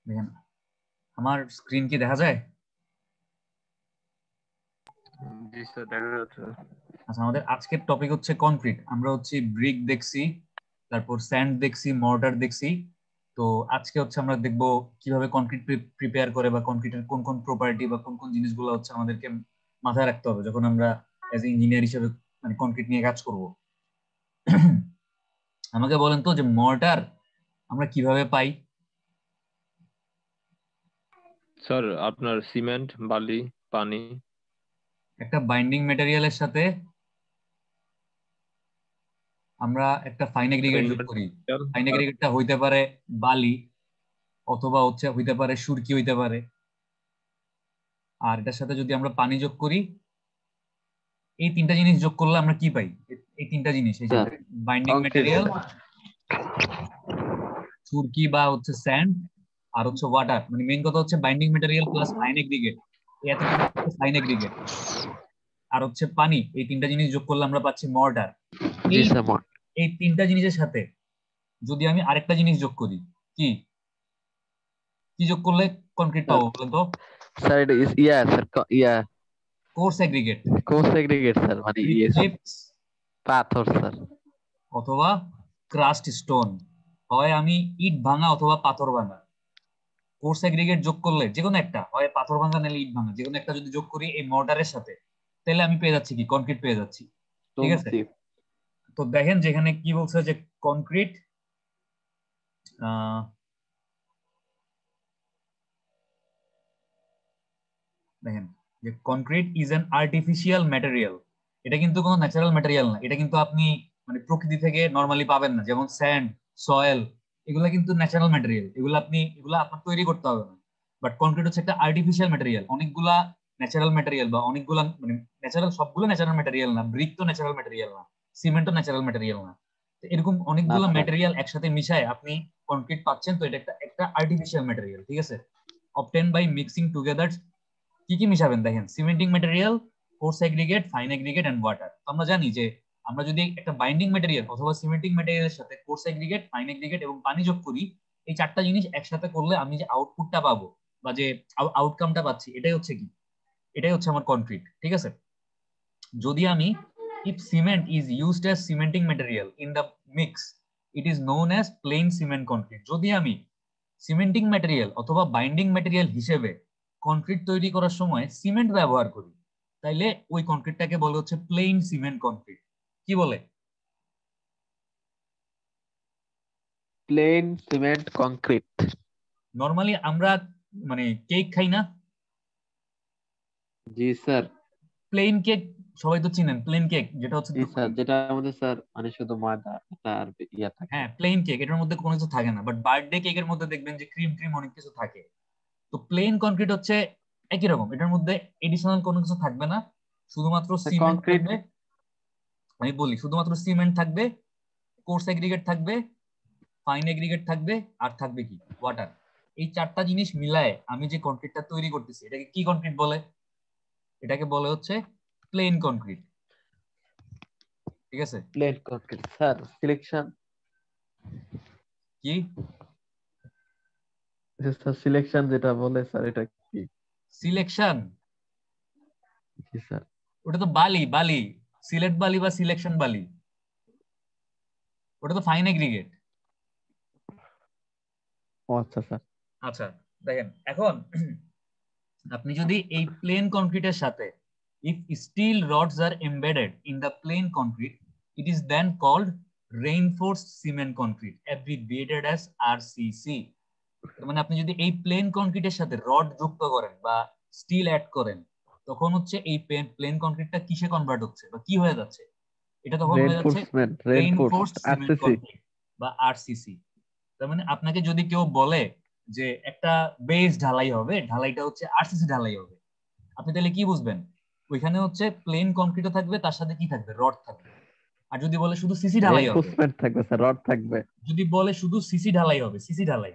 দেখেন আমার স্ক্রিন কি দেখা যায়? জি স্যার, দেখা যাচ্ছে। আচ্ছা, আমাদের আজকের টপিক হচ্ছে কনক্রিট। আমরা হচ্ছে ব্রিক দেখছি, তারপর স্যান্ড দেখছি, মর্টার দেখছি। তো আজকে হচ্ছে আমরা দেখব কিভাবে কনক্রিট প্রিপেয়ার করে, বা কনক্রিটের কোন কোন প্রপার্টি বা কোন কোন জিনিসগুলো হচ্ছে আমাদেরকে মাথায় রাখতে হবে যখন আমরা অ্যাজ এ ইঞ্জিনিয়ার হিসেবে মানে কনক্রিট নিয়ে কাজ করব। আমাকে বলেন তো যে মর্টার আমরা কিভাবে পাই? স্যার, আপনার সিমেন্ট, বালি, পানি। একটা বাইন্ডিং মেটেরিয়ালের সাথে আমরা একটা ফাইন এগ্রিগেট যোগ করি। ফাইন এগ্রিগেটটা হইতে পারে বালি, অথবা হচ্ছে হইতে পারে সুরকি হইতে পারে। আর এটার সাথে যদি আমরা পানি যোগ করি, এই তিনটা জিনিস যোগ করলে আমরা কি পাই? এই তিনটা জিনিস, এই যে বাইন্ডিং কংক্রিট। মেটেরিয়াল, সুরকি বা হচ্ছে স্যান্ড, আর হচ্ছে ওয়াটার। মানে মেইন কথা হচ্ছে binding material plus fine aggregate, এতটুকু ফাইন এগ্রিগেট, আর হচ্ছে পানি। এই তিনটা জিনিস যোগ করলে আমরা পাচ্ছি মর্টার। জি এই স্যার। এই তিনটা জিনিসের সাথে যদি আমি আরেকটা জিনিস যোগ করি, কি কি যোগ করলে কনক্রিট পাবো বলেন তো? স্যার এটা স্যার কোর্স এগ্রিগেট, কোন সেগ্রিগেট স্যার, মানে ব্রিক চিপস, পাথর স্যার। অথবা ক্রাস্ট স্টোন। হয় আমি ইট ভাঙা অথবা পাথর ভাঙা। কোর্স এগ্রিগেট যোগ করলে যে কোনো একটা, হয় পাথর ভাঙা নাহলে ইট ভাঙা, যে কোনো একটা যদি যোগ করি এই মর্টারের সাথে, তাহলে আমি পেয়ে যাচ্ছি কি? কনক্রিট পেয়ে যাচ্ছি। ঠিক আছে, তো দেখেন যেখানে কি বলছে যে কনক্রিট, দেখেন যে concrete is an artificial material. এটা কিন্তু কোনো ন্যাচারাল ম্যাটেরিয়াল না। এটা কিন্তু আপনি মানে প্রকৃতি থেকে নর্মালি পাবেন না, যেমন স্যান্ড, সয়েল, এগুলা কিন্তু ন্যাচারাল ম্যাটেরিয়াল। এগুলা আপনার তৈরি করতে হবে না। বাট কনক্রিট হচ্ছে একটা আর্টিফিশিয়াল ম্যাটেরিয়াল। অনেকগুলা ন্যাচারাল ম্যাটেরিয়াল বা অনেকগুলা মানে ন্যাচারাল, সবগুলো ন্যাচারাল ম্যাটেরিয়াল না। ব্রিক তো ন্যাচারাল ম্যাটেরিয়াল না, সিমেন্টও ন্যাচারাল ম্যাটেরিয়াল না। তো এরকম অনেকগুলো ম্যাটেরিয়াল একসাথে মিশায় আপনি কনক্রিট পাচ্ছেন। তো এটা একটা একটা আর্টিফিশিয়াল ম্যাটেরিয়াল। ঠিক আছে, অবটেন বাই মিক্সিং টুগেদার। কি কি মিশাবেন? দেখেন cementing material, coarse aggregate, fine aggregate and water. আমরা জানি যে আমরা যদি একটা বাইন্ডিং ম্যাটেরিয়াল অথবা সিমেন্টিং ম্যাটেরিয়ালের সাথে কোর্স এগ্রিগেট, ফাইন এগ্রিগেট এবং পানি যোগ করি, এই চারটা জিনিস একসাথে করলে আমি যে আউটপুটটা পাবো বা যে আউটকামটা পাচ্ছি, এটাই হচ্ছে কি? এটাই হচ্ছে আমার কনক্রিট। ঠিক আছে, যদি আমি if cement is used as cementing material in the mix, it is known as plain cement concrete. যদি আমি সিমেন্টিং ম্যাটেরিয়াল অথবা বাইন্ডিং ম্যাটেরিয়াল হিসেবে কনক্রিট তৈরি করার সময় সিমেন্ট ব্যবহার করি, তাইলে ওই কনক্রিটটাকে বলে হচ্ছে প্লেন সিমেন্ট কনক্রিট। কি বলে? Plane cement concrete. নরমালি আমরা মানে কেক খাই না? জি স্যার। প্লেন কেক সবাই তো চিনেন, প্লেন কেক যেটা হচ্ছে জি স্যার, যেটা আমাদের স্যার মানে শুধু ময়দা আর ইয়া থাকে। হ্যাঁ প্লেন কেক, এটার মধ্যে কোনো কিছু থাকে না। বাট বার্থডে কেকের মধ্যে দেখবেন যে ক্রিম ট্রিম অনেক কিছু থাকে। তো প্লেন কনক্রিট হচ্ছে একই রকম, এটার মধ্যে এডিশনাল কোনো কিছু থাকবে না, শুধুমাত্র সিমেন্ট কংক্রিট। থাকবে। আমি বলি শুধুমাত্র সিমেন্ট থাকবে, কোর্স এগ্রিগেট থাকবে, ফাইন এগ্রিগেট থাকবে, আর থাকবে কি? ওয়াটার। এই চারটা জিনিস মিলায় আমি যে কনক্রিটটা তৈরি করতেছি, এটাকে কি কনক্রিট বলে? এটাকে বলে হচ্ছে প্লেন কনক্রিট। ঠিক আছে, প্লেন কংক্রিট স্যার। সিলেকশন। কি স্যার সিলেকশন যেটা বলে স্যার, এটা কি? সিলেকশন? জি স্যার। ওটা তো বালি, বালি, সিলেট বালি বা সিলেকশন বালি, ওটা তো ফাইন এগ্রিগেট। ও আচ্ছা স্যার। আচ্ছা, দেখেন এখন আপনি যদি এই প্লেন কনক্রিটের সাথে if steel rods are embedded in the plain concrete, it is then called reinforced cement concrete, abbreviated as RCC। মানে আপনি যদি এই প্লেন কনক্রিটের সাথে রড যুক্ত করেন বা স্টিল অ্যাড করেন, তখন হচ্ছে এই প্লেন কনক্রিটটা কিসে কনভার্ট হচ্ছে বা কি হয়ে যাচ্ছে? এটা তখন হয়ে যাচ্ছে reinforced reinforced cement RCC. Concrete বা আরসিসি। তার মানে আপনাকে যদি কেউ বলে যে একটা বেস ঢালাই হবে, ঢালাইটা হচ্ছে আরসিসি ঢালাই হবে, আপনি তাহলে কি বুঝবেন? ওইখানে হচ্ছে প্লেন কনক্রিটও থাকবে, তার সাথে কি থাকবে? রড থাকবে। আর যদি বলে শুধু সিসি ঢালাই হবে, রেইনফোর্সমেন্ট থাকবে স্যার, রড থাকবে। যদি বলে শুধু সিসি ঢালাই হবে, সিসি ঢালাই,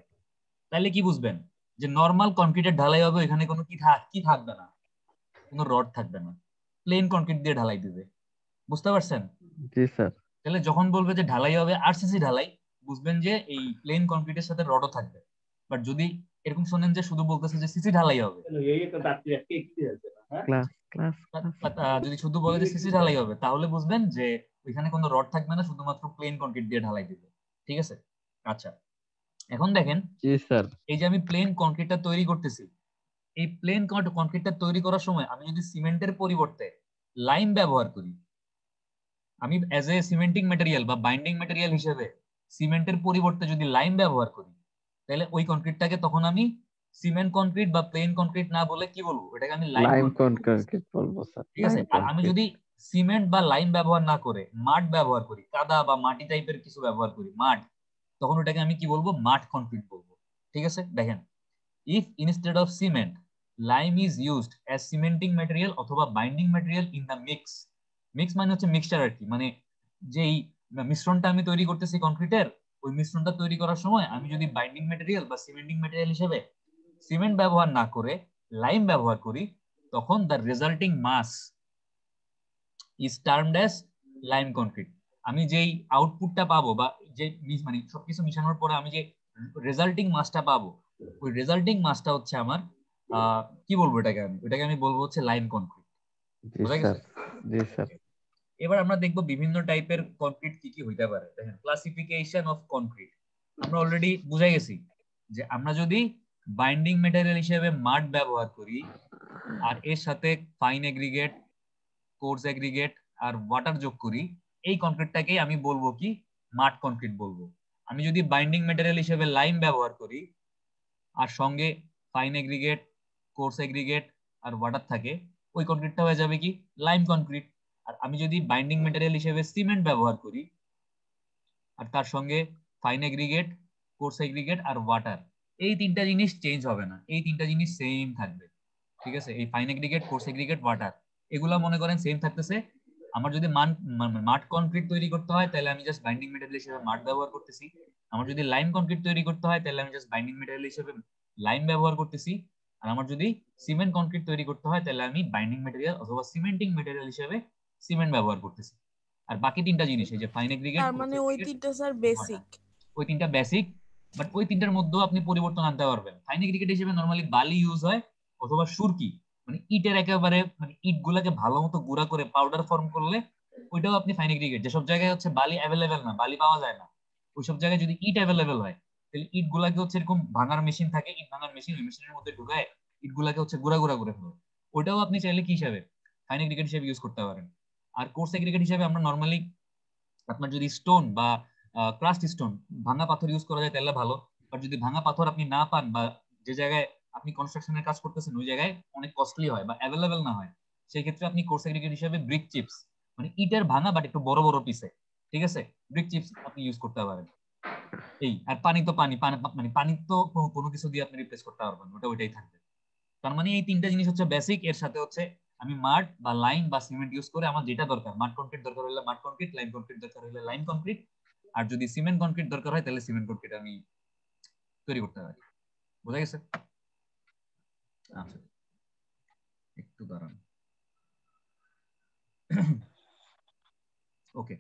তাহলে কি বুঝবেন? যে নর্মাল কনক্রিটের ঢালাই হবে, এখানে কোনো কি থাকবে না, কোনো রড থাকবে না, প্লেন কনক্রিট দিয়ে ঢালাই দিবে। বুঝতে পারছেন? জি স্যার। তাহলে যখন বলবে যে ঢালাই হবে আরসিসি ঢালাই, বুঝবেন যে এই প্লেন কনক্রিটের সাথে রডও থাকবে। বাট যদি এরকম শোনেন যে শুধু বলতেছে যে সিসি ঢালাই হবে, ক্লাস ক্লাস যদি শুধু বলে যে সিসি ঢালাই হবে তাহলে বুঝবেন যে ওইখানে কোনো রড থাকবে না, শুধুমাত্র প্লেন কনক্রিট দিয়ে ঢালাই দিবে। ঠিক আছে? আচ্ছা, এখন দেখেন জি স্যার। এই যে আমি প্লেন কনক্রিটটা তৈরি করতেছি, এই প্লেন কনক্রিটটা তৈরি করার সময় আমি যদি সিমেন্টের পরিবর্তে লাইম ব্যবহার করি, আমি অ্যাজ এ সিমেন্টিং ম্যাটেরিয়াল বা বাইন্ডিং ম্যাটেরিয়াল হিসেবে সিমেন্টের পরিবর্তে যদি লাইম ব্যবহার করি, তাহলে ওই কনক্রিটটাকে তখন আমি সিমেন্ট কনক্রিট বা প্লেন কনক্রিট না বলে কি বলবো, এটাকে আমি লাইম লাইম কনক্রিট। কনক্রিট বলবো স্যার, ঠিক আছে? লাইম আর আমি কনক্রিট। যদি সিমেন্ট বা লাইম ব্যবহার না করে মাড ব্যবহার করি, কাদা বা মাটি টাইপের কিছু ব্যবহার করি, মাড, তখন ওটাকে আমি কি বলবো, মাড কনক্রিট বলবো। ঠিক আছে? দেখেন, if instead of cement lime is used as cementing material অথবা binding material in the mix মানে হচ্ছে মিক্সচার আর কি, মানে যেই মিশ্রণটা আমি তৈরি করতেছি কনক্রিটের, ওই মিশ্রণটা তৈরি করার সময় আমি যদি বাইন্ডিং ম্যাটেরিয়াল বা সিমেন্টিং ম্যাটেরিয়াল হিসেবে সিমেন্ট ব্যবহার না করে লাইম ব্যবহার করি, তখন the resulting mass is termed as lime concrete. আমি যেই আউটপুটটা পাবো বা যে মানে সবকিছু মিশানোর পরে আমি যে রেজাল্টিং মাসটা পাবো, ওই রেজাল্টিং মাসটা হচ্ছে আমার কি বলবো ওটাকে আমি বলবো হচ্ছে লাইম কনক্রিট। জি বুঝা স্যার, গেছে? জি স্যার। এবার আমরা দেখবো বিভিন্ন টাইপের কনক্রিট কি কি হইতে পারে। দেখেন, ক্লাসিফিকেশন অফ কনক্রিট আমরা অলরেডি বুঝাই গেছি যে আমরা যদি বাইন্ডিং ম্যাটেরিয়াল হিসেবে মাড ব্যবহার করি আর এর সাথে ফাইন এগ্রিগেট, কোর্স এগ্রিগেট আর ওয়াটার যোগ করি, এই কনক্রিটটাকেই আমি বলবো কি, মাড কনক্রিট বলবো। আমি যদি বাইন্ডিং ম্যাটেরিয়াল হিসেবে লাইম ব্যবহার করি আর সঙ্গে ফাইন এগ্রিগেট, কোর্স এগ্রিগেট আর ওয়াটার থাকে, ওই কনক্রিটটা হয়ে যাবে কি, লাইম কনক্রিট। আর আমি যদি বাইন্ডিং ম্যাটেরিয়াল হিসেবে সিমেন্ট ব্যবহার করি আর তার সঙ্গে ফাইন এগ্রিগেট, কোর্স এগ্রিগেট আর ওয়াটার, এই তিনটা জিনিস চেঞ্জ হবে না, এই তিনটা জিনিস সেম থাকবে। ঠিক আছে? এই fine aggregate, course aggregate, water, এগুলা মনে করেন সেম থাকতেছে। আমার যদি মাড কনক্রিট তৈরি করতে হয় তাহলে আমি জাস্ট বাইন্ডিং মেটেরিয়াল হিসেবে মাড ব্যবহার করতেছি। আমার যদি লাইম কনক্রিট তৈরি করতে হয় তাহলে আমি জাস্ট বাইন্ডিং মেটেরিয়াল হিসেবে লাইম ব্যবহার করতেছি। আর আমার যদি সিমেন্ট কনক্রিট তৈরি করতে হয় তাহলে আমি বাইন্ডিং মেটেরিয়াল অথবা সিমেন্টিং মেটেরিয়াল হিসেবে সিমেন্ট ব্যবহার করতেছি। আর বাকি তিনটা জিনিস, এই যে ফাইন এগ্রিগেট, তার মানে ওই তিনটা স্যার বেসিক। ওই তিনটা বেসিক, বাট ওই তিনটার মধ্যেও আপনি পরিবর্তন আনতে পারবেন। ফাইন এগ্রিগেট হিসেবে নরমালি বালি ইউজ হয় অথবা সুরকি, মানে ইটের একেবারে মানে ইট গুলাকে ভালো মতো গুঁড়া করে পাউডার ফর্ম করলে ওইটাও আপনি ফাইন এগ্রিগেট। যেসব জায়গায় হচ্ছে বালি অ্যাভেলেবেল না, বালি পাওয়া যায় না, ওইসব জায়গায় যদি ইট অ্যাভেলেবেল হয় তাহলে ইট গুলাকে হচ্ছে এরকম ভাঙার মেশিন থাকে, ইট ভাঙার মেশিন, ওই মেশিনের মধ্যে ঢুকায় ইট গুলাকে হচ্ছে গুঁড়া গুঁড়া করে ফেলে, ওইটাও আপনি চাইলে কি হিসাবে, ফাইন এগ্রিগেট হিসেবে ইউজ করতে পারেন। আর কোর্স এগ্রিগেট হিসেবে আমরা নরমালি আপনার যদি স্টোন বা ক্রাস্ট স্টোন, ভাঙা পাথর ইউজ করা যায় তাহলে ভালো। বাট যদি ভাঙা পাথর আপনি না পান বা যে জায়গায় আপনি কনস্ট্রাকশনের কাজ করতেছেন ওই জায়গায় অনেক কস্টলি হয় বা অ্যাভেলেবেল না হয়, সেই ক্ষেত্রে আপনি কোর্স এগ্রিগেট হিসেবে ব্রিক চিপস, মানে ইটের ভাঙা বাট একটু বড় বড় পিসে, ঠিক আছে, ব্রিক চিপস আপনি ইউজ করতে পারেন। এই আর পানি তো পানি মানে পানি তো কোনো কিছু দিয়ে আপনি রিপ্লেস করতে পারবেন, ওইটাই থাকবে। তার মানে এই তিনটা জিনিস হচ্ছে বেসিক। এর সাথে হচ্ছে আমি মাড বা লাইম বা সিমেন্ট ইউজ করে আমার যেটা দরকার, মাড কনক্রিট দরকার হলে মাড কনক্রিট, লাইম কনক্রিট দরকার হলে লাইম কনক্রিট, আর যদি সিমেন্ট কনক্রিট দরকার হয় তাহলে সিমেন্ট কনক্রিট আমি তৈরি করতে পারি। বোঝা গেছে? আচ্ছা, একটু দাঁড়ান। ওকে,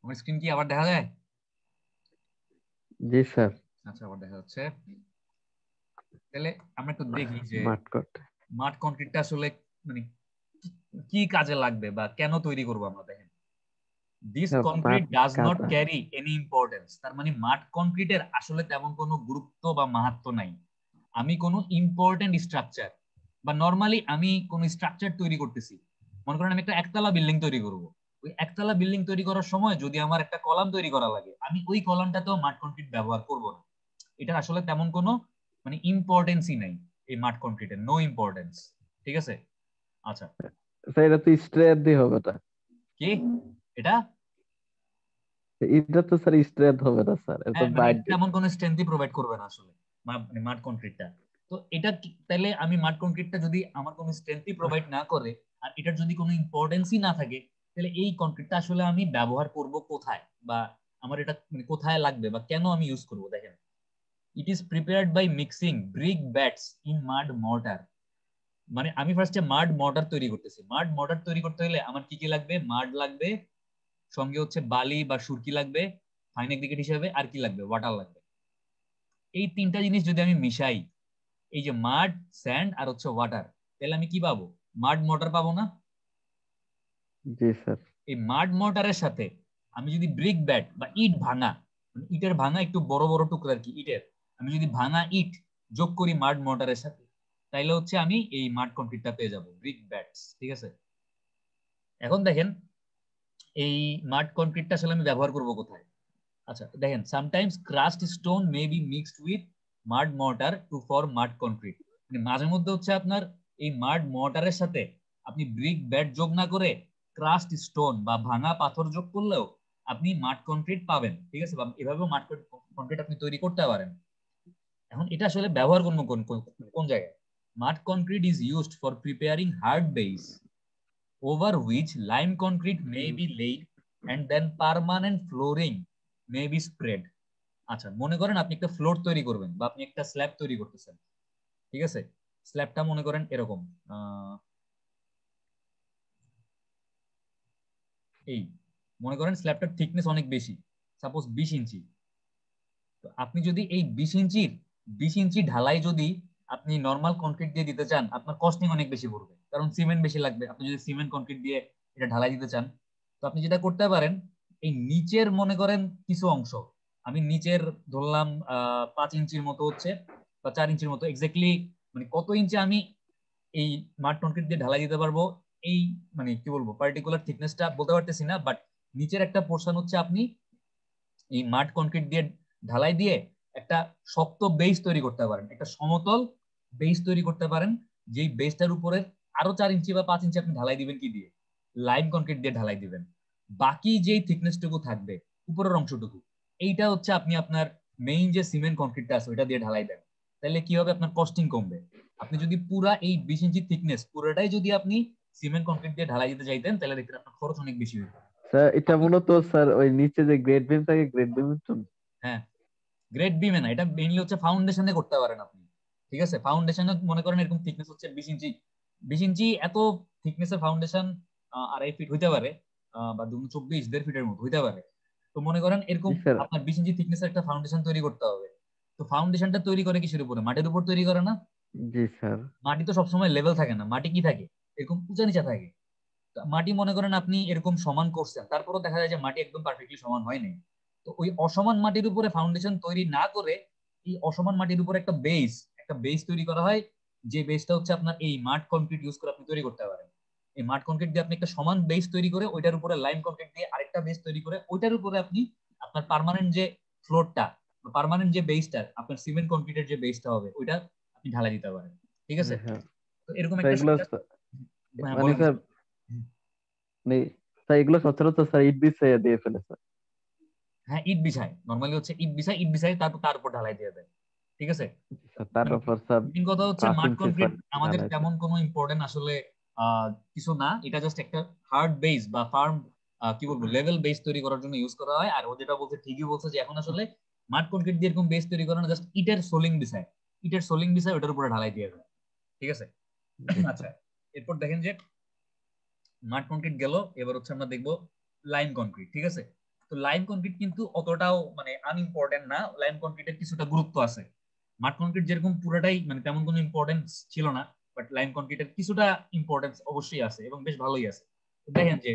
আমার স্ক্রিন কি আবার দেখা যায়? জি স্যার। আচ্ছা, আবার দেখা যাচ্ছে। তাহলে আমরা একটু দেখি যে মাড কনক্রিটটা আসলে মানে কি কাজে লাগবে বা কেন তৈরি করবো আমরা। দেখেন, this concrete does not carry any importance. তার মানে মাড কনক্রিটের আসলে তেমন কোনো গুরুত্ব বা মাহাত্ম্য নাই। আমি কোনো ইম্পর্টেন্ট স্ট্রাকচার বা নরমালি আমি কোনো স্ট্রাকচার তৈরি করতেছি, মনে করেন আমি একটা একতলা বিল্ডিং তৈরি করব, ওই একতলা বিল্ডিং তৈরি করার সময় যদি আমার একটা কলাম তৈরি করা লাগে, আমি ওই কলামটাতেও মাড কনক্রিট ব্যবহার করব না। এটা আসলে তেমন কোনো মানে ইম্পর্টেন্সই নাই এই মাড কনক্রিটের, নো ইম্পর্টেন্স। ঠিক আছে? আচ্ছা, এটা তো স্ট্রেট দিয়ে হবে না কি এটা? এটা তো স্যার স্ট্রেট হবে না স্যার, এটা তো মানে বাইট তেমন কোনো স্ট্রেংথই প্রোভাইড করবে না আসলে মানে মাড কনক্রিটটা। তো এটা তাহলে আমি মাড কনক্রিটটা যদি আমার কোনো স্ট্রেংথই প্রোভাইড না করে আর এটার যদি কোনো ইম্পর্টেন্সই না থাকে, তাহলে এই কনক্রিটটা আসলে আমি ব্যবহার করব কোথায় বা আমার এটা মানে কোথায় লাগবে বা কেন আমি ইউজ করব। দেখেন, it is prepared by mixing brick bats in mud mortar. মানে আমি ফার্স্টে মাড মর্টার তৈরি করতেছি। মাড মর্টার তৈরি করতে হলে আমার কি কি লাগবে? মাড লাগবে, সঙ্গে হচ্ছে বালি বা সুরকি লাগবে ফাইন এগ্রিগেট হিসেবে, আর কি লাগবে? ওয়াটার লাগবে। এই তিনটা জিনিস যদি আমি মিশাই, এই যে মাড, স্যান্ড আর হচ্ছে ওয়াটার, তাহলে আমি কি পাবো? মাড মর্টার পাবো না? জি স্যার। এই মাড মর্টারের সাথে আমি যদি ব্রিক ব্যাট বা ইট ভাঙা, মানে ইটের ভাঙা একটু বড় বড় টুকরা আর কি ইটের, আমি যদি ভাঙা ইট যোগ করি মাড মর্টারের সাথে, তাইলে হচ্ছে আমি এই মাড কংক্রিটটা পেয়ে যাবো, ব্রিক ব্যাটস। ঠিক আছে, এখন দেখেন এই মাড কংক্রিটটা আসলে আমি ব্যবহার করব কোথায়? আচ্ছা দেখেন, sometimes crushed stone may be mixed with mud mortar to form mud concrete. মানে মাঝে মধ্যে হচ্ছে আপনার এই মাড মর্টারের সাথে আপনি ব্রিক ব্যাট যোগ না করে ক্রাস্ট স্টোন বা ভাঙা পাথর যোগ করলেও আপনি মাড কংক্রিট পাবেন। ঠিক আছে, বা এভাবেও মাড কংক্রিট আপনি তৈরি করতে পারেন। এখন এটা আসলে ব্যবহার করবো কোন কোন কোন জায়গায়? Mud concrete is used for preparing hard base over which lime concrete may be laid and then permanent flooring may be spread. আচ্ছা মনে করেন আপনি একটা ফ্লোর তৈরি করবেন বা আপনি একটা স্ল্যাব তৈরি করতেছেন। ঠিক আছে, স্ল্যাবটা মনে করেন এরকম, এই মনে করেন স্ল্যাবটার থিকনেস অনেক বেশি, সাপোজ 20 ইঞ্চি। তো আপনি যদি এই 20 ইঞ্চি ঢালাই যদি আপনি নর্মাল কনক্রিট দিয়ে দিতে চান, আপনার কস্টিং অনেক বেশি পড়বে, কারণ সিমেন্ট বেশি লাগবে। আপনি যদি সিমেন্ট কনক্রিট দিয়ে এটা ঢালাই দিতে চান, তো আপনি যেটা করতে পারেন, এই নিচের মনে করেন কিছু অংশ, আমি নিচের ধরলাম 5 ইঞ্চির মতো হচ্ছে বা 4 ইঞ্চির মতো, এক্স্যাক্টলি মানে কত ইঞ্চি আমি এই মাড কনক্রিট দিয়ে ঢালাই দিতে পারবো, এই মানে কি বলবো পার্টিকুলার থিকনেসটা বলতে পারতেছি না, বাট নিচের একটা পোর্শন হচ্ছে আপনি এই মাড কনক্রিট দিয়ে ঢালাই দিয়ে একটা শক্ত বেস তৈরি করতে পারেন, একটা সমতল বেস তৈরি করতে পারেন, যেই বেসটার উপরে আরো 4 ইঞ্চি বা 5 ইঞ্চি আপনি ঢালাই দিবেন কি দিয়ে? লাইম কনক্রিট দিয়ে ঢালাই দিবেন। বাকি যেই থিকনেসটুকু থাকবে উপরের অংশটুকু, এইটা হচ্ছে আপনি আপনার মেইন যে সিমেন্ট কনক্রিটটা আছে ওইটা দিয়ে ঢালাই দেন। তাহলে কি হবে? আপনার কস্টিং কমবে। আপনি যদি পুরা এই 20 ইঞ্চি থিকনেস পুরোটাই যদি আপনি সিমেন্ট কনক্রিট দিয়ে ঢালাই দিতে চাইতেন, তাহলে দেখতেন আপনার খরচ অনেক বেশি হতো। স্যার এটা মূলত স্যার ওই নিচে যে গ্রেড বিম থাকে গ্রেড বিমের জন্য। হ্যাঁ, গ্রেড বিমে না, এটা মেইনলি হচ্ছে ফাউন্ডেশনে করতে পারেন আপনি। ঠিক আছে, ফাউন্ডেশনে মনে করেন এরকম থিকনেস হচ্ছে 20 ইঞ্চি। 20 ইঞ্চি এত থিকনেসের ফাউন্ডেশন 2.5 ফিট হইতে পারে, বা 2 24 1.5 ফিটের মতো হইতে পারে। তো মনে করেন এরকম জি স্যার। আপনার 20 ইঞ্চি থিকনেসের একটা ফাউন্ডেশন তৈরি করতে হবে। তো ফাউন্ডেশনটা তৈরি করে কিসের উপরে? মাটির উপর তৈরি করে না? জি স্যার। মাটি তো সবসময় লেভেল থাকে না, মাটি কি থাকে? এরকম উঁচা নিচা থাকে। তো মাটি মনে করেন আপনি এরকম সমান করছেন, তারপরও দেখা যায় যে মাটি একদম পারফেক্টলি সমান হয় নাই। তো ওই অসমান মাটির উপরে ফাউন্ডেশন তৈরি না করে এই অসমান মাটির উপরে একটা বেস তৈরি করা হয়, যে বেসটা হচ্ছে আপনার এই মাড কনক্রিট ইউজ করে আপনি তৈরি করতে পারেন। এই মাড কনক্রিট দিয়ে আপনি একটা সমান বেস তৈরি করে ওইটার উপরে লাইম কনক্রিট দিয়ে আরেকটা বেস তৈরি করে ওইটার উপরে আপনি আপনার পার্মানেন্ট যে ফ্লোরটা, পার্মানেন্ট যে বেসটা আপনার সিমেন্ট কনক্রিটের যে বেসটা হবে ওইটা আপনি ঢালাই দিতে পারেন। ঠিক আছে, জি স্যার। তো এরকম স্যার একটা এগুলো হ্যাঁ মানে বলেন। স্যার মানে স্যার এগুলো সচরাচর স্যার ইট বিছাইয়া দিয়ে ফেলে স্যার। হ্যাঁ, ইট বিছায়, নরমালি হচ্ছে ইট বিছায় তার উপর ঢালাই দিয়ে দেয়। ঠিক আছে, স্যার তার উপর স্যার মেইন কথা হচ্ছে মাড প্রাচীন কনক্রিট সিসার আমাদের ঢালাই তেমন দিয়ে। কোনো ইম্পর্টেন্ট আসলে কিছু না, এটা জাস্ট একটা হার্ড বেস বা ফার্ম কি বলবো লেভেল বেস তৈরি করার জন্য ইউজ করা হয়। আর ও যেটা বলছে ঠিকই বলছে যে এখন আসলে মাড কনক্রিট দিয়ে এরকম বেস তৈরি করা না, জাস্ট ইটের সোলিং বিছায় ওটার উপরে ঢালাই দিয়ে দেয়। ঠিক আছে, জি আচ্ছা স্যার। এরপর দেখেন যে মাড কনক্রিট গেল, এবার হচ্ছে আমরা দেখবো লাইম কনক্রিট। ঠিক আছে, তো লাইম কনক্রিট কিন্তু অতটাও মানে আনইম্পর্টেন্ট না, লাইম কনক্রিটের কিছুটা গুরুত্ব আছে। মাড কনক্রিট যেরকম পুরোটাই মানে তেমন কোনো ইম্পর্টেন্স ছিল না, বাট লাইম কনক্রিটের কিছুটা ইম্পর্টেন্স অবশ্যই আছে এবং বেশ ভালোই আছে। তো দেখেন যে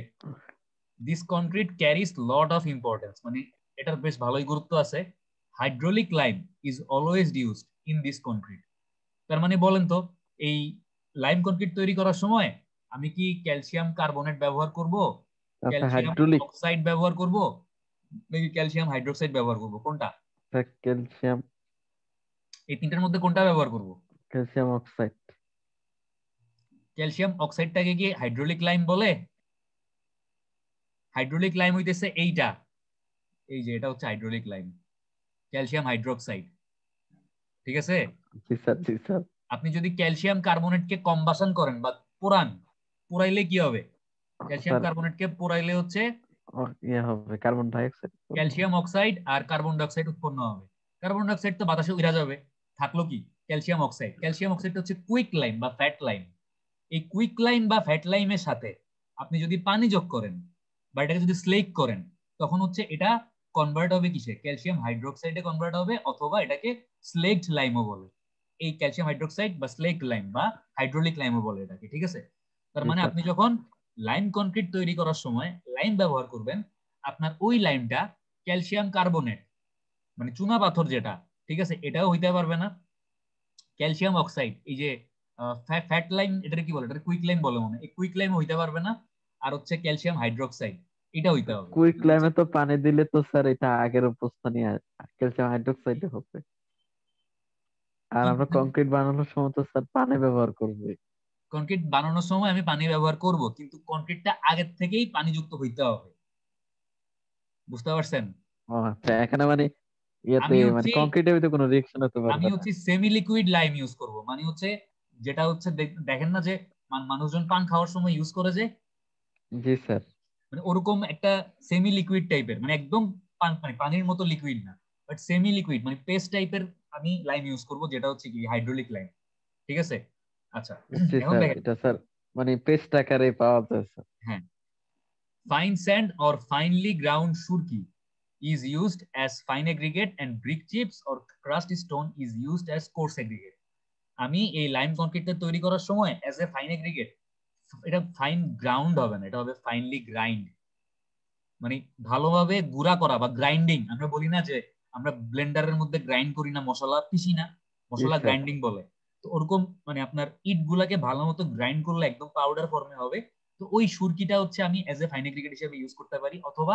this concrete carries lot of importance, মানে এটার বেশ ভালোই গুরুত্ব আছে। Hydraulic lime is always used in this concrete. তার মানে বলেন তো, এই লাইম কনক্রিট তৈরি করার সময় আমি কি ক্যালসিয়াম কার্বনেট ব্যবহার করব, আচ্ছা ক্যালসিয়াম হাইড্রোলিক অক্সাইড ব্যবহার করব, নাকি ক্যালসিয়াম হাইড্রোক্সাইড ব্যবহার করব? কোনটা? স্যার ক্যালসিয়াম এই তিনটার মধ্যে কোনটা ব্যবহার করব? Calcium oxide. ক্যালসিয়াম অক্সাইডটাকে কি হাইড্রোলিক লাইম বলে? হাইড্রোলিক লাইম হইতেছে এইটা, এই যে এটা হচ্ছে হাইড্রোলিক লাইম, ক্যালসিয়াম হাইড্রোক্সাইড। ঠিক আছে, জি স্যার জি স্যার। আপনি যদি ক্যালসিয়াম কার্বনেটকে কম্বাসন করেন বা পোড়াইলে কি হবে? ক্যালসিয়াম স্যার কার্বনেটকে পোড়াইলে হচ্ছে ইয়ে হবে carbon die oxide. Calcium oxide আর কার্বন ডাইঅক্সাইড উৎপন্ন হবে। কার্বন ডাইঅক্সাইড তো বাতাসে উড়া যাবে, থাকলো কি ক্যালসিয়াম অক্সাইড। ক্যালসিয়াম অক্সাইড হচ্ছে কুইক লাইম বা ফ্যাট লাইম। এই কুইক লাইম বা ফ্যাট লাইমের সাথে আপনি যদি পানি যোগ করেন বা এটাকে যদি স্লেক করেন, তখন হচ্ছে এটা কনভার্ট হবে কিসে? ক্যালসিয়াম হাইড্রোক্সাইডে কনভার্ট হবে, অথবা এটাকে স্লেগড লাইমও বলে। এই ক্যালসিয়াম হাইড্রোক্সাইড বা স্লেগড লাইম বা হাইড্রোলিক লাইমও বলে এটাকে, ঠিক আছে? তার মানে আপনি যখন লাইম কনক্রিট তৈরি করার সময় লাইম ব্যবহার করবেন, আপনার ওই লাইমটা ক্যালসিয়াম কার্বনেট মানে চুনা পাথর যেটা, ঠিক আছে, এটাও হইতে পারবে না। ক্যালসিয়াম অক্সাইড, এই যে ফ্যাট লাইম, এটা কি বলে, এটা কুইক লাইম বলে মনে হয়, এই কুইক লাইম হইতে পারবে না। আর হচ্ছে ক্যালসিয়াম হাইড্রোক্সাইড, এটা হইতে হবে। কুইক লাইমে তো পানি দিলে তো স্যার এটা আগের অবস্থানই ক্যালসিয়াম হাইড্রোক্সাইডে হবে। আর আমরা কংক্রিট বানানোর সময় তো স্যার পানি ব্যবহার করবো। কনক্রিট বানানোর সময় আমি পানি ব্যবহার করব, কিন্তু কনক্রিটটা আগের থেকেই পানিযুক্ত হইতে হবে, বুঝতে পারছেন? ও আচ্ছা, এখানে মানে ইয়েতে আমি মানে হচ্ছে কংক্রিটের ভিতরে কোনো রিঅ্যাকশন হতে আমি পারবে না। হচ্ছে সেমি লিকুইড লাইম ইউজ করব, মানে হচ্ছে যেটা হচ্ছে দেখেন না যে মানুষজন পান খাওয়ার সময় ইউজ করে যে, জি স্যার। মানে ওরকম একটা সেমি লিকুইড টাইপের, মানে একদম মানে পানির মতো লিকুইড না, বাট সেমি লিকুইড মানে পেস্ট টাইপের আমি লাইম ইউজ করব, যেটা হচ্ছে কি হাইড্রোলিক লাইম, ঠিক আছে? আচ্ছা, জি এখন স্যার, দেখেন। এটা স্যার মানে পেস্ট আকারে পাওয়া যায় স্যার। হ্যাঁ, fine sand or finely ground surkhi is used as fine aggregate and brick chips or crushed stone is used as coarse aggregate. আমি এই লাইম কনক্রিটটা তৈরি করার সময় অ্যাজ এ ফাইন এগ্রিগেট, এটা ফাইন গ্রাউন্ড হবে না, এটা হবে ফাইনলি গ্রাইন্ড, মানে ভালোভাবে গুঁড়া করা বা গ্রাইন্ডিং। আমরা বলি না যে আমরা ব্লেন্ডারের মধ্যে গ্রাইন্ড করি না, মশলা পিসি না, জি মশলা স্যার। গ্রাইন্ডিং বলে। তো ওরকম মানে আপনার ইট গুলাকে ভালো মতো গ্রাইন্ড করলে একদম পাউডার ফর্মে হবে। তো ওই সুরকিটা হচ্ছে আমি অ্যাজ এ ফাইন এগ্রিগেট হিসেবে ইউজ করতে পারি, অথবা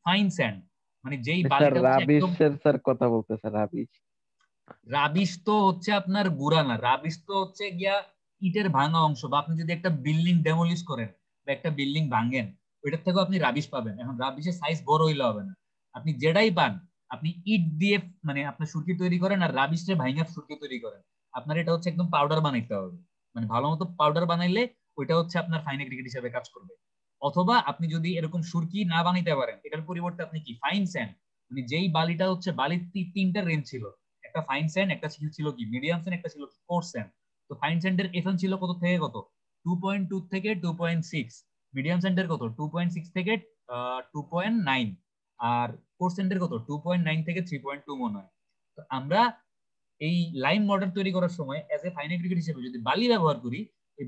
ফাইন স্যান্ড, মানে যেই স্যার বালিটা হচ্ছে একদম। রাবিশের স্যার কথা বলতে স্যার, রাবিশ। রাবিশ তো হচ্ছে আপনার গুড়া না, রাবিশ তো হচ্ছে গিয়া ইটের ভাঙা অংশ, বা আপনি যদি একটা বিল্ডিং ডেমোলিশ করেন বা একটা বিল্ডিং ভাঙেন, ওইটার থেকেও আপনি রাবিশ পাবেন। এখন রাবিশের সাইজ বড় হইলে হবে না, আপনি যেটাই পান, আপনি ইট দিয়ে মানে আপনার সুরকি তৈরি করেন আর রাবিশে ভাঙা সুরকি তৈরি করেন, আপনার এটা হচ্ছে একদম পাউডার বানাইতে হবে। মানে ভালো মতো পাউডার বানাইলে ওইটা হচ্ছে আপনার ফাইন এগ্রিগেট হিসেবে কাজ করবে। অথবা আপনি যদি এরকম সুরকি না বানাইতে পারেন, এটার পরিবর্তে আপনি কি ফাইন স্যান্ড, মানে যেই বালিটা হচ্ছে, বালির তিনটা রেঞ্জ ছিল, একটা ফাইন স্যান্ড, একটা ছিল কি মিডিয়াম স্যান্ড, একটা ছিল কোর্স স্যান্ড। তো ফাইন স্যান্ডের এফএম ছিল কত থেকে কত, 2.2 থেকে 2.6। মিডিয়াম স্যান্ডের কত, 2.6 থেকে 2.9। আর কোর্স স্যান্ডের কত, 2.9 থেকে 3.2 মনে হয়। তো আমরা এই লাইম মর্টার তৈরি করার সময় এজ এ ফাইন এগ্রিগেট হিসেবে যদি বালি ব্যবহার করি, এই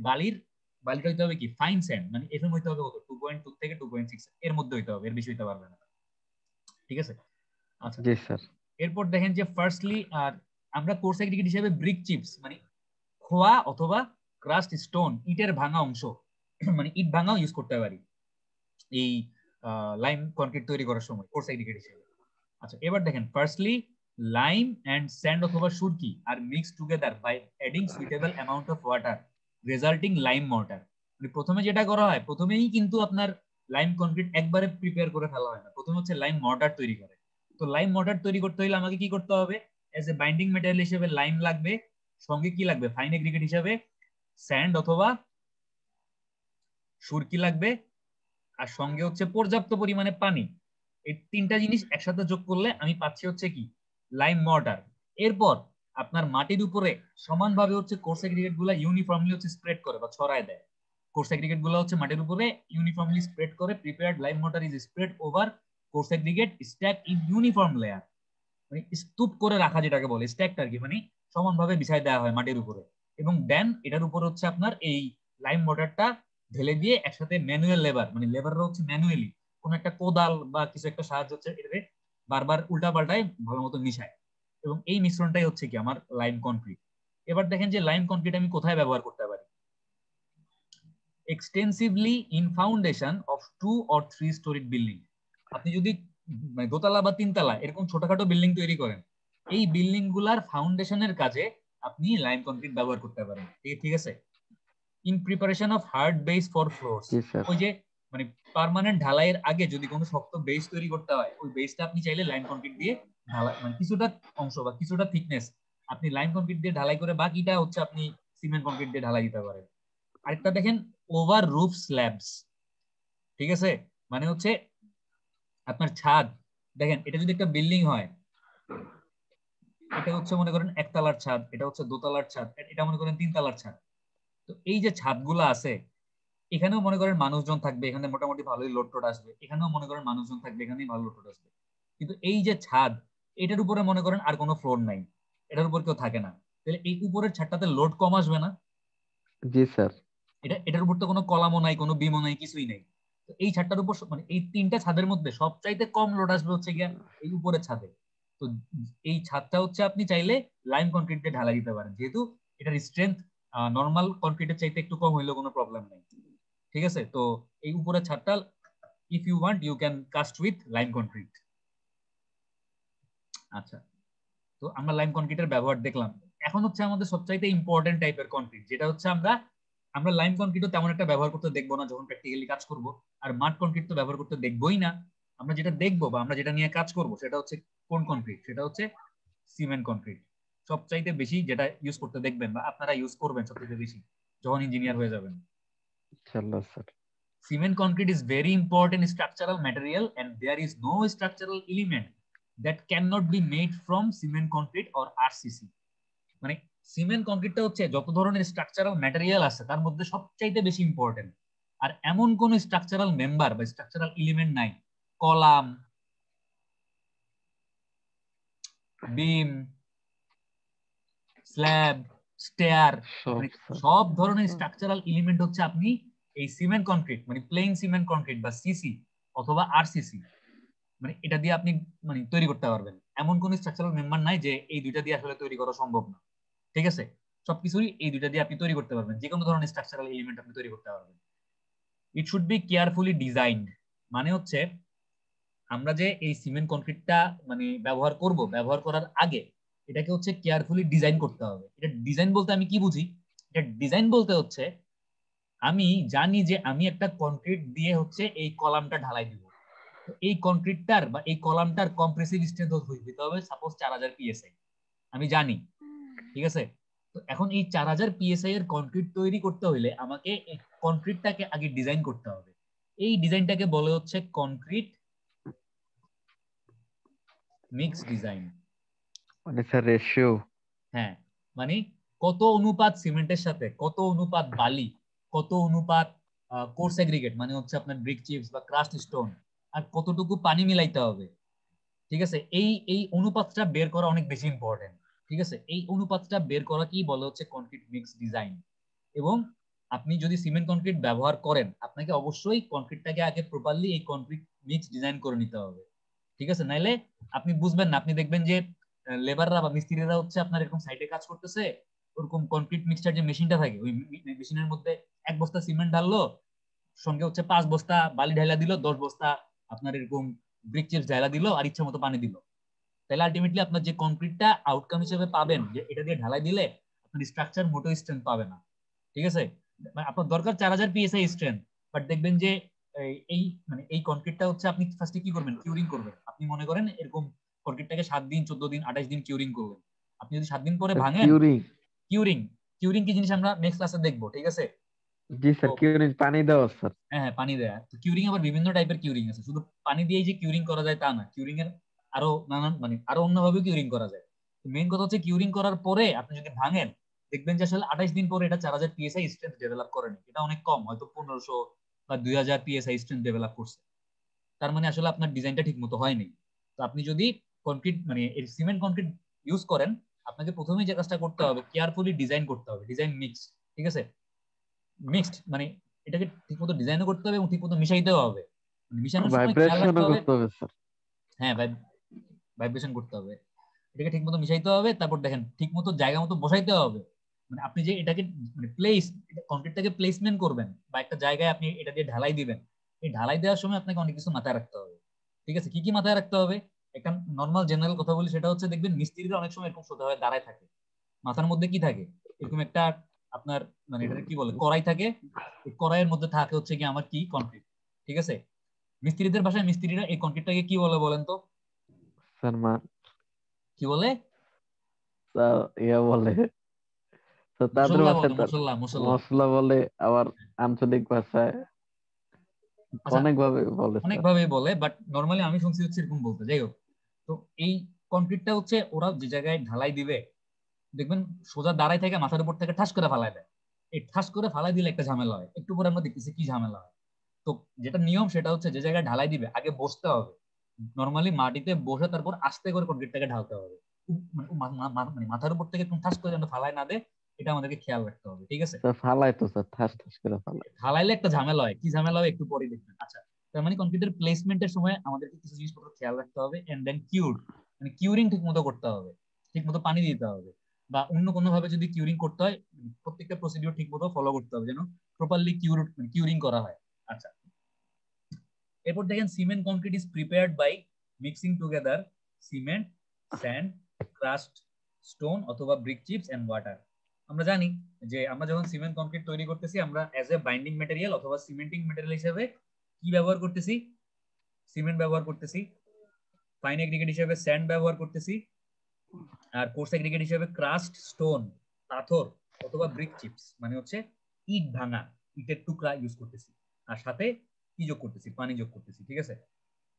বালিটা হইতে হবে কি ফাইন স্যান্ড, মানে এফএম হইতে হবে কত, 2.2 থেকে 2.6 এর মধ্যে হইতে হবে, এর বেশি হইতে পারবে না, ঠিক আছে? আচ্ছা, জি স্যার। এরপর দেখেন যে ফার্স্টলি আর আমরা কোর্স এগ্রিগেট হিসেবে ব্রিক চিপস মানে খোয়া অথবা ক্রাস্ট স্টোন, ইটের ভাঙা অংশ, মানে ইট ভাঙাও ইউজ করতে পারি এই লাইম কনক্রিট তৈরি করার সময় কোর্স এগ্রিগেট হিসেবে। আচ্ছা, এবার দেখেন ফার্স্টলি লাইম এন্ড স্যান্ড অথবা সুরকি আর mix together by adding suitable amount of water resulting lime mortar. মানে প্রথমে যেটা করা হয়, প্রথমেই কিন্তু আপনার লাইম কনক্রিট একবারে প্রিপেয়ার করে ফেলা হয় না, প্রথমে হচ্ছে লাইম মর্টার তৈরি করে। তো লাইম মর্টার তৈরি করতে হলে আমাকে কি করতে হবে, এজ এ বাইন্ডিং ম্যাটেরিয়াল হিসেবে লাইম লাগবে, সঙ্গে কি লাগবে, ফাইন এগ্রিগেট হিসেবে স্যান্ড অথবা সুরকি লাগবে, আর সঙ্গে হচ্ছে পর্যাপ্ত পরিমাণে পানি। এই তিনটা জিনিস একসাথে যোগ করলে আমি পাচ্ছি হচ্ছে কি লাইম মর্টার। এরপর আপনার মাটির উপরে সমানভাবে হচ্ছে কোর্স এগ্রিগেট গুলা ইউনিফর্মলি হচ্ছে স্প্রেড করে বা ছড়ায় দেয়। কোর্স এগ্রিগেট গুলা হচ্ছে মাটির উপরে ইউনিফর্মলি স্প্রেড করে, prepared lime mortar is spread over course aggregate stack in uniform layer, মানে স্তূপ করে রাখা যেটাকে বলে স্ট্যাকটা আর কি, মানে সমানভাবে বিছায় দেওয়া হয় মাটির উপরে। এবং দেন এটার উপর হচ্ছে আপনার এই লাইম মর্টারটা ঢেলে দিয়ে একসাথে ম্যানুয়াল লেবার, মানে লেবাররা হচ্ছে ম্যানুয়ালি কোন একটা কোদাল বা কিছু একটা সাহায্য হচ্ছে এটাকে বারবার উল্টা পাল্টায় ভালো মতো মিশায়, এবং এই মিশ্রণটাই হচ্ছে কি আমার লাইম কনক্রিট। এবার দেখেন যে লাইম কনক্রিট আমি কোথায় ব্যবহার করতে পারি, extensively in foundation of 2 or 3 storied building. আপনি যদি মানে দোতলা বা তিনতলা এরকম ছোটখাটো বিল্ডিং তৈরি করেন, এই বিল্ডিং গুলার ফাউন্ডেশনের কাজে আপনি লাইম কনক্রিট ব্যবহার করতে পারেন, ঠিক আছে? In preparation of hard base for floors, G sir. ওই যে মানে পার্মানেন্ট ঢালাইয়ের আগে যদি কোনো শক্ত বেস তৈরি করতে হয়, ওই বেসটা আপনি চাইলে লাইম কনক্রিট দিয়ে ঢালাই, মানে কিছুটা অংশ বা কিছুটা থিকনেস আপনি লাইম কনক্রিট দিয়ে ঢালাই করে বাকিটা হচ্ছে আপনি সিমেন্ট কনক্রিট দিয়ে ঢালাই দিতে পারেন। আরেকটা দেখেন ওভার রুফ স্ল্যাবস, ঠিক আছে, মানে হচ্ছে আপনার ছাদ, দেখেন এটা যদি একটা বিল্ডিং হয়, এটা হচ্ছে মনে করেন একতলার ছাদ, এটা হচ্ছে দোতলার ছাদ, এটা মনে করেন তিনতলার ছাদ। তো এই যে ছাদগুলো আছে, এখানেও মনে করেন মানুষজন থাকবে, এখানে মোটামুটি ভালোই লোড টোড আসবে, এখানেও মনে করেন মানুষজন থাকবে, এখানেই ভালো লোড টোড আসবে। কিন্তু এই যে ছাদ, এটার উপরে মনে করেন আর কোনো ফ্লোর নাই, এটার উপর কেউ থাকে না, তাহলে এই উপরের ছাদটাতে লোড কম আসবে না? জি স্যার। এটার উপর তো কোনো কলামও নাই, কোনো বিমও নাই, কিছুই নাই। তো এই ছাদটার উপর মানে এই তিনটা ছাদের মধ্যে সবচাইতে কম লোড আসবে হচ্ছে গিয়া এই উপরের ছাদে। তো এই ছাদটা হচ্ছে আপনি চাইলে লাইম কনক্রিট দিয়ে ঢালাই দিতে পারেন, যেহেতু এটার স্ট্রেংথ নর্মাল কনক্রিটের চাইতে একটু কম হইলেও কোনো প্রবলেম নেই। ঠিক আছে, তো এই উপরের ছাদটা if you want you can cast with lime concrete. আচ্ছা, তো আমরা লাইম কনক্রিটের ব্যবহার দেখলাম। এখন হচ্ছে আমাদের সবচাইতে ইম্পর্টেন্ট টাইপের কনক্রিট, যেটা হচ্ছে আমরা লাইম কনক্রিটও তেমন একটা ব্যবহার করতে দেখবো না যখন প্র্যাকটিক্যালি কাজ করব, আর মাড কনক্রিট তো ব্যবহার করতে দেখবোই না। আমরা যেটা দেখবো বা আমরা যেটা নিয়ে কাজ করব সেটা হচ্ছে কোন কনক্রিট, সেটা হচ্ছে সিমেন্ট কনক্রিট। সবচাইতে বেশি যেটা ইউজ করতে দেখবেন বা আপনারা ইউজ করবেন সবচাইতে বেশি যখন ইঞ্জিনিয়ার হয়ে যাবেন। ইনশাআল্লাহ sir. Cement concrete is very important structural material and there is no structural element that cannot be made from cement concrete or RCC. মানে সিমেন্ট কংক্রিটটা হচ্ছে যত ধরনের স্ট্রাকচারাল ম্যাটেরিয়াল আছে তার মধ্যে সবচাইতে বেশি ইম্পর্টেন্ট। আর এমন কোন স্ট্রাকচারাল মেম্বার বা স্ট্রাকচারাল এলিমেন্ট নাই, কলাম, বিম, স্ল্যাব, স্টেয়ার, সব ধরনের স্ট্রাকচারাল এলিমেন্ট হচ্ছে আপনি এই সিমেন্ট কংক্রিট মানে প্লেন সিমেন্ট কংক্রিট বা সিসি অথবা আরসিসি মানে এটা দিয়ে আপনি মানে তৈরি করতে পারবেন। এমন কোন স্ট্রাকচারাল মেম্বার নাই যে এই দুইটা দিয়ে আসলে তৈরি করা সম্ভব না। ঠিক আছে, সবকিছুই এই দুইটা দিয়ে আপনি তৈরি করতে পারবেন, যে কোনো ধরনের স্ট্রাকচারাল এলিমেন্ট আপনি তৈরি করতে পারবেন। It should be carefully designed, মানে হচ্ছে আমরা যে এই সিমেন্ট কনক্রিটটা মানে ব্যবহার করব, ব্যবহার করার আগে এটাকে হচ্ছে কেয়ারফুলি ডিজাইন করতে হবে। এটা ডিজাইন বলতে আমি কি বুঝি? এটা ডিজাইন বলতে হচ্ছে আমি জানি যে আমি একটা কনক্রিট দিয়ে হচ্ছে এই কলামটা ঢালাই দিব, তো এই কনক্রিটটার বা এই কলামটার কম্প্রেসিভ স্ট্রেংথ হইতে হবে সাপোজ 4000 পিএসআই, আমি জানি। ঠিক আছে, তো এখন এই 4000 পিএসআই এর কনক্রিট তৈরি করতে হলে আমাকে এই কনক্রিটটাকে আগে ডিজাইন করতে হবে। এই ডিজাইনটাকে বলে হচ্ছে কনক্রিট মিক্স ডিজাইন। মানে স্যার রেশিও, হ্যাঁ, মানে কত অনুপাত সিমেন্টের সাথে কত অনুপাত বালি, কত অনুপাত কোর্স এগ্রিগেট মানে হচ্ছে আপনার ব্রিক চিপস বা ক্রাস্ট স্টোন, আর কতটুকু পানি মিলাইতে হবে। ঠিক আছে, এই এই অনুপাতটা বের করা অনেক বেশি ইম্পর্টেন্ট। ঠিক আছে, এই অনুপাতটা বের করা কি বলে হচ্ছে কনক্রিট মিক্স ডিজাইন। এবং আপনি যদি সিমেন্ট কনক্রিট ব্যবহার করেন আপনাকে অবশ্যই কনক্রিটটাকে আগে প্রপারলি এই কনক্রিট মিক্স ডিজাইন করে নিতে হবে। ঠিক আছে, নাইলে আপনি বুঝবেন না। আপনি দেখবেন যে লেবাররা বা মিস্ত্রিরা হচ্ছে আপনার এরকম সাইটে কাজ করতেছে, ওরকম কনক্রিট মিক্সচার যে মেশিনটা থাকে ওই মেশিনের মধ্যে 1 বস্তা সিমেন্ট ঢাললো, সঙ্গে হচ্ছে 5 বস্তা বালি ঢালা দিল, 10 বস্তা আপনার এরকম ব্রিক চিপস ঢালা দিল, আর ইচ্ছা মতো পানি দিল। তাহলে আলটিমেটলি আপনার যে কনক্রিটটা আউটকাম হিসেবে পাবেন যে এটা দিয়ে ঢালাই দিলে আপনার স্ট্রাকচার মোটো স্ট্রেংথ পাবে না। ঠিক আছে, মানে আপনার দরকার 4000 পিএসআই স্ট্রেংথ, বাট দেখবেন যে এই মানে এই কনক্রিটটা হচ্ছে আপনি ফার্স্টে কি করবেন, কিউরিং করবেন। আপনি মনে করেন এরকম কনক্রিটটাকে 7 দিন 14 দিন 28 দিন কিউরিং করবেন। আপনি যদি 7 দিন পরে ভাঙেন, কিউরিং, কিউরিং কিউরিং কি জিনিস আমরা নেক্সট ক্লাসে দেখবো। ঠিক আছে, জি স্যার, কিউরিং পানি দেওয়া স্যার। হ্যাঁ হ্যাঁ, পানি দেয়া। তো কিউরিং আবার বিভিন্ন টাইপের কিউরিং আছে, শুধু পানি দিয়েই যে কিউরিং করা যায় তা না, কিউরিং এর আরো নানান মানে আরো অন্যভাবে কিউরিং করা যায়। মেইন কথা হচ্ছে কিউরিং করার পরে আপনি যদি ভাঙেন দেখবেন যে আসলে 28 দিন পরে এটা 4000 পিএসআই স্ট্রেংথ ডেভেলপ করেনি, এটা অনেক কম, হয়তো 1500 বা 2000 পিএসআই স্ট্রেংথ ডেভেলপ করছে। তার মানে আসলে আপনার ডিজাইনটা ঠিক মতো হয়নি। তো আপনি যদি কনক্রিট মানে সিমেন্ট কনক্রিট ইউজ করেন আপনাকে প্রথমেই যে কাজটা করতে হবে কেয়ারফুলি ডিজাইন করতে হবে, ডিজাইন মিক্স। ঠিক আছে, মিক্সড মানে এটাকে ঠিকমতো ডিজাইনও করতে হবে এবং ঠিকমতো মিশাইতেও হবে, মিশানোর সময় খেয়াল রাখতে ভাইব্রেশনও হবে। করতে হবে স্যার। হ্যাঁ, ভাইব্রেশন করতে হবে, এটাকে ঠিকমতো মিশাইতে হবে। তারপর দেখেন ঠিকমতো জায়গা মতো বসাইতে হবে। মানে আপনি যে এটাকে মানে কনক্রিটটাকে প্লেসমেন্ট করবেন বা একটা জায়গায় আপনি এটা দিয়ে ঢালাই দিবেন, এই ঢালাই দেওয়ার সময় আপনাকে অনেক কিছু মাথায় রাখতে হবে। ঠিক আছে, কি কি মাথায় রাখতে হবে? একটা নর্মাল জেনারেল কথা বলি, সেটা হচ্ছে দেখবেন মিস্ত্রিরা অনেক সময় এরকম সোজা হয়ে দাঁড়ায় থাকে, মাথার মধ্যে কি থাকে এরকম একটা আপনার মানে এটা কি বলে কড়াই থাকে, এই কড়াইয়ের মধ্যে থাকে হচ্ছে কি আমার কি কনক্রিট। ঠিক আছে, মিস্ত্রিদের ভাষায় মিস্ত্রিরা এই কনক্রিটটাকে কি বলে বলেন তো? স্যার মা কি বলে? স্যার ইয়া বলে, তো তাদের মশলা ভাষায় বলে, তার মশলা মশলা। মশলা বলে, আবার আঞ্চলিক ভাষায় আচ্ছা, অনেক ভাবে বলে স্যার। অনেকভাবেই বলে, বাট নর্মালি আমি শুনছি হচ্ছে এরকম বলতে। যাই হোক, তো এই কনক্রিটটা হচ্ছে ওরা যে জায়গায় ঢালাই দিবে দেখবেন সোজা দাঁড়াই থেকে মাথার উপর থেকে ঠাস করে ফালাই দেয়। এই ঠাস করে ফালাই দিলে একটা ঝামেলা হয়, একটু পরে আমরা দেখতেছি কি ঝামেলা হয়। তো যেটা নিয়ম সেটা হচ্ছে যে জায়গায় ঢালাই দিবে আগে বসতে হবে, নর্মালি মাটিতে বসে তারপর আস্তে করে কনক্রিটটাকে ঢালতে হবে। মানে মাথার উপর থেকে ঠাস করে যেন ফালায় না দেয়, এটা আমাদেরকে খেয়াল রাখতে হবে, ঠিক আছে? স্যার ফালাই তো স্যার, ঠাস ঠাস করে ফালাই। ফালাইলে একটা ঝামেলা হয়, কি ঝামেলা হয় একটু পরে দেখবেন। আচ্ছা, তার মানে কংক্রিটের প্লেসমেন্টের সময় আমাদেরকে কিছু জিনিসপত্র খেয়াল রাখতে হবে। এন্ড দেন কিউর, মানে কিউরিং ঠিক মতো করতে হবে, ঠিক মতো পানি দিতে হবে, বা অন্য কোনো ভাবে যদি কিউরিং করতে হয় প্রত্যেকটা প্রসিডিউর ঠিক মতো ফলো করতে হবে যেন প্রপারলি কিউরিং করা হয়। আচ্ছা, এরপর দেখেন cement concrete is prepared by mixing together cement, sand, crushed stone অথবা ব্রিক চিপস এন্ড ওয়াটার। আমরা জানি যে আমরা যখন সিমেন্ট কংক্রিট তৈরি করতেছি আমরা অ্যাজ এ বাইন্ডিং ম্যাটেরিয়াল অথবা সিমেন্টিং ম্যাটেরিয়াল হিসেবে কি ব্যবহার করতেছি? সিমেন্ট ব্যবহার করতেছি, ফাইন এগ্রিগেট হিসেবে স্যান্ড ব্যবহার করতেছি, আর কোর্স এগ্রিগেট হিসেবে ক্রাস্ট স্টোন, পাথর অথবা ব্রিক চিপস মানে হচ্ছে ইট ভাঙা ইটের টুকরা ইউজ করতেছি, আর সাথে কি যোগ করতেছি? পানি যোগ করতেছি, ঠিক আছে?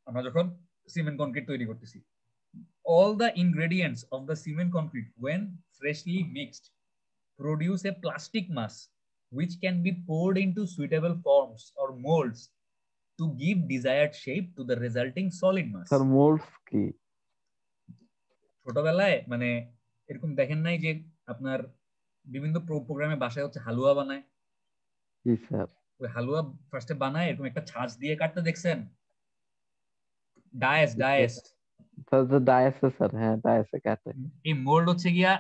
আমরা যখন সিমেন্ট কংক্রিট তৈরি করতেছি, all the ingredients of the cement concrete when freshly mixed produce a plastic mass which can be poured into suitable forms or molds to give desired shape to the resulting solid mass. Sir মোল্ডস কি? ছোটবেলায় মানে এরকম দেখেন নাই যে আপনার বিভিন্ন প্রোগ্রামে বাসায় হচ্ছে হালুয়া বানায়? জি স্যার। ওই হালুয়া ফার্স্টে বানায় এরকম একটা ছাঁচ দিয়ে কাটতে দেখছেন? ডায়েস স্যার যে ডায়াসে, স্যার হ্যাঁ ডায়াসে কাটে। এই মোল্ড হচ্ছে গিয়া,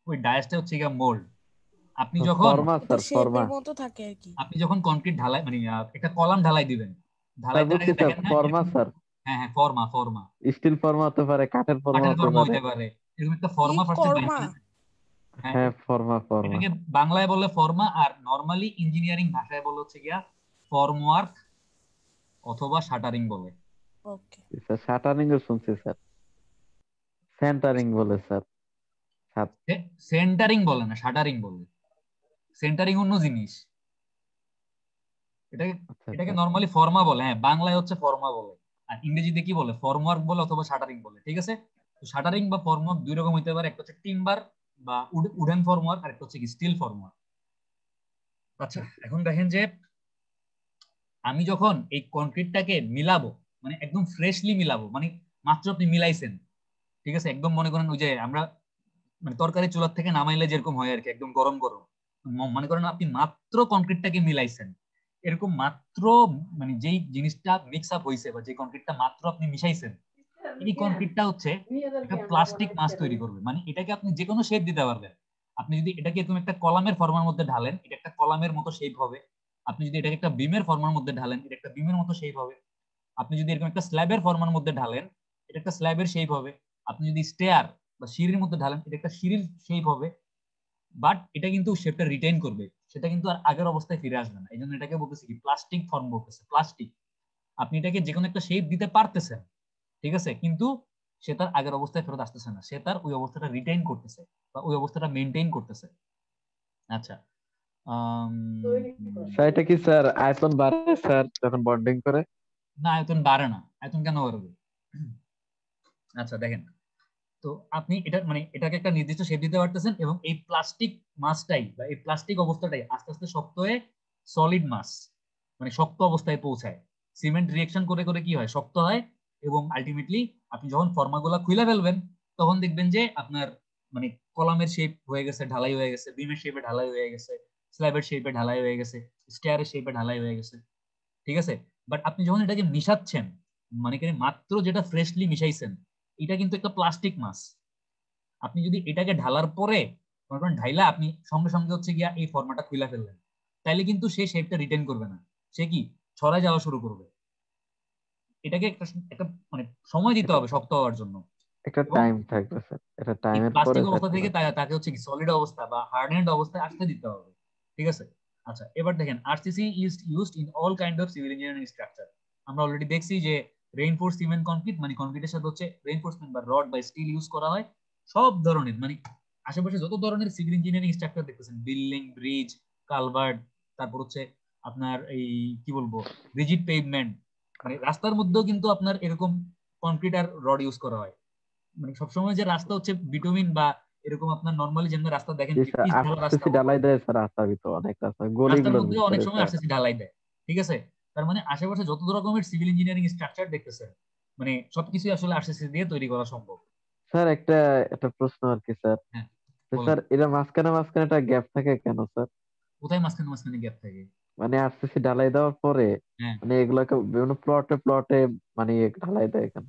ওই ডায়াসটা হচ্ছে গিয়া মোল্ড। আপনি যখন ফর্মা স্যার, ফর্মা শেপের মতো থাকে আর কি। আপনি যখন কংক্রিট ঢালাই মানে একটা কলাম ঢালাই দিবেন, ঢালাই বুঝছি স্যার, দেখেন না ফর্মা স্যার। হ্যাঁ হ্যাঁ, ফর্মা স্টিল ফর্মা হতে পারে, কাঠের ফর্মা হতে পারে। এরকম একটা ফর্মা ফার্স্টে কর্মা হ্যাঁ ফর্মা এটাকে বাংলায় বলে ফর্মা, আর নরমালি ইঞ্জিনিয়ারিং ভাষায় বলে হচ্ছে গিয়া ফর্মওয়ার্ক অথবা শাটারিং বলে। ওকে স্যার শাটারিং এর শুনছি স্যার, সেন্টারিং বলে স্যার। সেন্টারিং বলে না, শাটারিং বলে। সেন্টারিং অন্য জিনিস, এটাকে নরমালি ফর্মা বলে। হ্যাঁ, বাংলায় হচ্ছে ফর্মা বলে, আর ইংরেজিতে কি বলে? ফর্মওয়ার্ক বলে অথবা শাটারিং বলে, ঠিক আছে? তো শাটারিং বা ফর্মওয়ার্ক দুই রকম হইতে পারে, একটা হচ্ছে টিম্বার বা উডেন ফর্মওয়ার্ক, আর একটা হচ্ছে কি স্টিল ফর্মওয়ার্ক। আচ্ছা, এখন দেখেন যে আমি যখন এই কংক্রিটটাকে মিলাবো, মানে একদম ফ্রেশলি মিলাবো, মানে মাত্র আপনি মিলাইছেন, ঠিক আছে? একদম মনে করেন ওই যে আমরা মানে তরকারি চুলার থেকে নামাইলে যেরকম হয় আর কি, একদম গরম গরম। মনে করেন আপনি মাত্র কংক্রিটটাকে মিলাইছেন, এরকম মাত্র মানে যেই জিনিসটা মিক্স আপ হয়েছে বা যে কংক্রিটটা মাত্র আপনি মিশাইছেন, এই কংক্রিটটা হচ্ছে একটা প্লাস্টিক মাস তৈরি করবে। মানে এটাকে আপনি যে কোনো শেপ দিতে পারবেন। আপনি যদি এটাকে এরকম একটা কলামের ফর্মার মধ্যে ঢালেন, এটা একটা কলামের মতো শেপ হবে। আপনি যদি এটাকে একটা বিমের ফর্মার মধ্যে ঢালেন, এটা একটা বিমের মতো শেপ হবে। আপনি যদি এরকম একটা স্ল্যাবের ফর্মার মধ্যে ঢালেন, এটা একটা স্ল্যাবের শেপ হবে। আপনি যদি স্টেয়ার বা সিঁড়ির মধ্যে ঢালেন, এটা একটা সিঁড়ির শেপ হবে। বাট এটা কিন্তু শেপটা রিটেইন করবে, সেটা কিন্তু আর আগের অবস্থায় ফিরে আসবে না। এই জন্য এটাকে বলতেছে কি প্লাস্টিক ফর্ম বলতেছে। প্লাস্টিক, আপনি এটাকে যে কোনো একটা শেপ দিতে পারতেছেন, ঠিক আছে, কিন্তু সে তার আগের অবস্থায় ফেরত আসতেছে না, সে তার ওই অবস্থাটা রিটেইন করতেছে বা ওই অবস্থাটা মেনটেইন করতেছে। আচ্ছা, সেটা কি স্যার আয়তন বাড়ে স্যার যখন বন্ডিং করে? না, আয়তন বাড়ে না। আয়তন কেন বাড়বে? আচ্ছা দেখেন, তো আপনি এটা মানে এটাকে একটা নির্দিষ্ট শেপ দিতে পারতেছেন, এবং এই প্লাস্টিক মাসটাই বা এই প্লাস্টিক অবস্থাটাই আস্তে আস্তে শক্ত হয়ে সলিড মাস মানে শক্ত অবস্থায় পৌঁছায়। সিমেন্ট রিঅ্যাকশন করে করে কি হয়? শক্ত হয়, এবং আলটিমেটলি আপনি যখন ফর্মাগুলা খুলে ফেলবেন তখন দেখবেন যে আপনার মানে কলামের শেপ হয়ে গেছে, ঢালাই হয়ে গেছে, বিমের শেপে ঢালাই হয়ে গেছে, স্ল্যাবের শেপে ঢালাই হয়ে গেছে, স্টেয়ারের শেপে ঢালাই হয়ে গেছে, ঠিক আছে? বাট আপনি যখন এটাকে মিশাচ্ছেন, মানে কি মাত্র যেটা ফ্রেশলি মিশাইছেন, এটা কিন্তু একটা প্লাস্টিক মাস। আপনি যদি এটাকে ঢালার পরে মনে করেন ঢাইলা আপনি সঙ্গে সঙ্গে হচ্ছে গিয়া এই ফর্মাটা খুলে ফেললেন, তাইলে কিন্তু সে শেপটা রিটেন করবে না, সে কি ছড়ায় যাওয়া শুরু করবে। এটাকে একটা মানে সময় দিতে হবে শক্ত হওয়ার জন্য, একটা টাইম থাকবে স্যার, এটা টাইমের পরে প্লাস্টিক অবস্থা থেকে তাকে হচ্ছে কি সলিড অবস্থা বা হার্ডেন্ড অবস্থায় আসতে দিতে হবে, ঠিক আছে? আচ্ছা, এবার দেখেন RCC is used in all kind of civil engineering structure. আমরা অলরেডি দেখছি যে রেইনফোর্স সিমেন্ট কংক্রিট মানে কংক্রিটের সাথে হচ্ছে রেইনফোর্সমেন্ট বা রড বা স্টিল ইউজ করা হয় সব ধরনের, মানে আশেপাশে যত ধরনের সিভিল ইঞ্জিনিয়ারিং স্ট্রাকচার দেখতেছেন, বিল্ডিং, ব্রিজ, কালভার্ট, তারপর হচ্ছে আপনার এই কি বলবো রিজিড পেভমেন্ট, মানে রাস্তার মধ্যেও কিন্তু আপনার এরকম কংক্রিট আর রড ইউজ করা হয়। মানে সবসময় যে রাস্তা হচ্ছে বিটুমিন বা এরকম আপনার নরমালি যেমন রাস্তা দেখেন আরসিসি ঢালাই দেয় স্যার, রাস্তার ভিতর অনেক রাস্তা রাস্তার গলিগুলোর মধ্যে অনেক ভিতরে সময় স্যার। আরসিসি ঢালাই দেয়, ঠিক আছে? তার মানে আশেপাশে যত রকমের সিভিল ইঞ্জিনিয়ারিং স্ট্রাকচার দেখতেছেন, মানে সবকিছু আসলে আরসিসি দিয়ে তৈরি করা সম্ভব। স্যার একটা একটা প্রশ্ন আর কি স্যার। হ্যাঁ তো বলেন, স্যার এরা মাঝখানে মাঝখানে একটা গ্যাপ থাকে কেন স্যার? কোথায় মাঝখানে মাঝখানে গ্যাপ থাকে? মানে আরসিসি ঢালাই দেওয়ার পরে হ্যাঁ মানে এগুলাকে বিভিন্ন প্লটে প্লটে মানে ঢালাই দেয় কেন?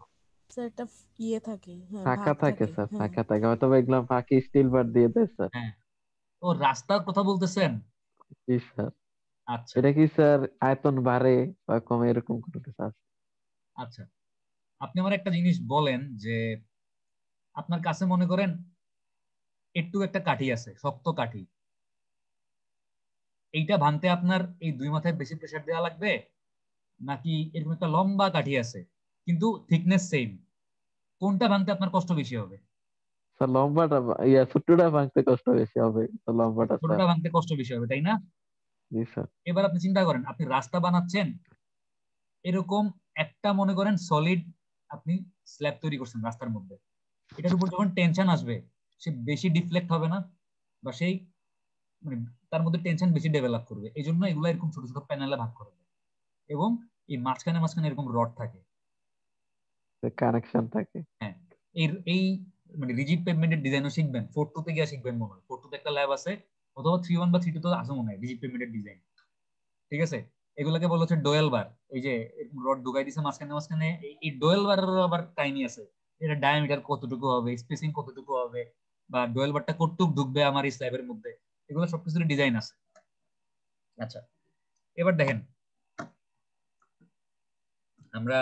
স্যার এটা ইয়ে থাকে, হ্যাঁ ফাঁকা ভাগ থাকে থাকে, স্যার, হ্যাঁ। ফাঁকা থাকে, হয়তো বা এগুলা ফাঁকি স্টিল বার দিয়ে দেয় স্যার। হ্যাঁ, ও রাস্তার কথা বলতেছেন? জি স্যার। আচ্ছা এটা কি স্যার আয়তন বাড়ে বা কমে এরকম কোনো কিছু আছে? আচ্ছা, আপনি আমার একটা জিনিস বলেন যে আপনার কাছে মনে করেন একটু একটা কাঠি আছে, শক্ত কাঠি, এইটা ভাঙতে আপনার এই দুই মাথায় বেশি প্রেসার দেওয়া লাগবে, নাকি এরকম একটা লম্বা কাঠি আছে কিন্তু থিকনেস সেম, কোনটা ভাঙতে আপনার কষ্ট বেশি হবে? স্যার লম্বাটা ছোট্টটা ভাঙতে কষ্ট বেশি হবে তো লম্বাটা স্যার। ছোটটা ভাঙতে কষ্ট বেশি হবে, তাই না? জি স্যার। এবার আপনি চিন্তা করেন, আপনি রাস্তা বানাচ্ছেন, এরকম একটা মনে করেন সলিড আপনি স্ল্যাব তৈরি করছেন রাস্তার মধ্যে, এটার উপর যখন টেনশন আসবে সে বেশি ডিফ্লেক্ট হবে না, বা সেই মানে তার মধ্যে টেনশন বেশি ডেভেলপ করবে, এই জন্য এগুলো এরকম ছোট ছোট প্যানেলে ভাগ করবে, এবং এই মাঝখানে মাঝখানে এরকম রড থাকে। কানেকশন থাকে। হ্যাঁ, এই এই মানে রিজিড পেভমেন্টের ডিজাইনও শিখবেন, 4-2 তে গিয়ে শিখবেন মনে হয়, 4-2 তে একটা ল্যাব আছে, অথবা 3-1 বা 3-2 তো আছে মনে হয় রিজিড পেভমেন্টের ডিজাইন। ঠিক আছে, এগুলোকে বলা হচ্ছে ডোয়েল বার। এই যে রড ঢুকাই দিছে মাঝখানে মাঝখানে, এই ডোয়েল বারের আবার কাহিনী আছে, এটা ডায়ামিটার কতটুকু হবে, স্পেসিং কতটুকু হবে, বা ডোয়েল বারটা কতটুকু ঢুকবে আমার এই স্ল্যাবের মধ্যে, এগুলো সবকিছুর ডিজাইন আছে। আচ্ছা, এবার দেখেন আমরা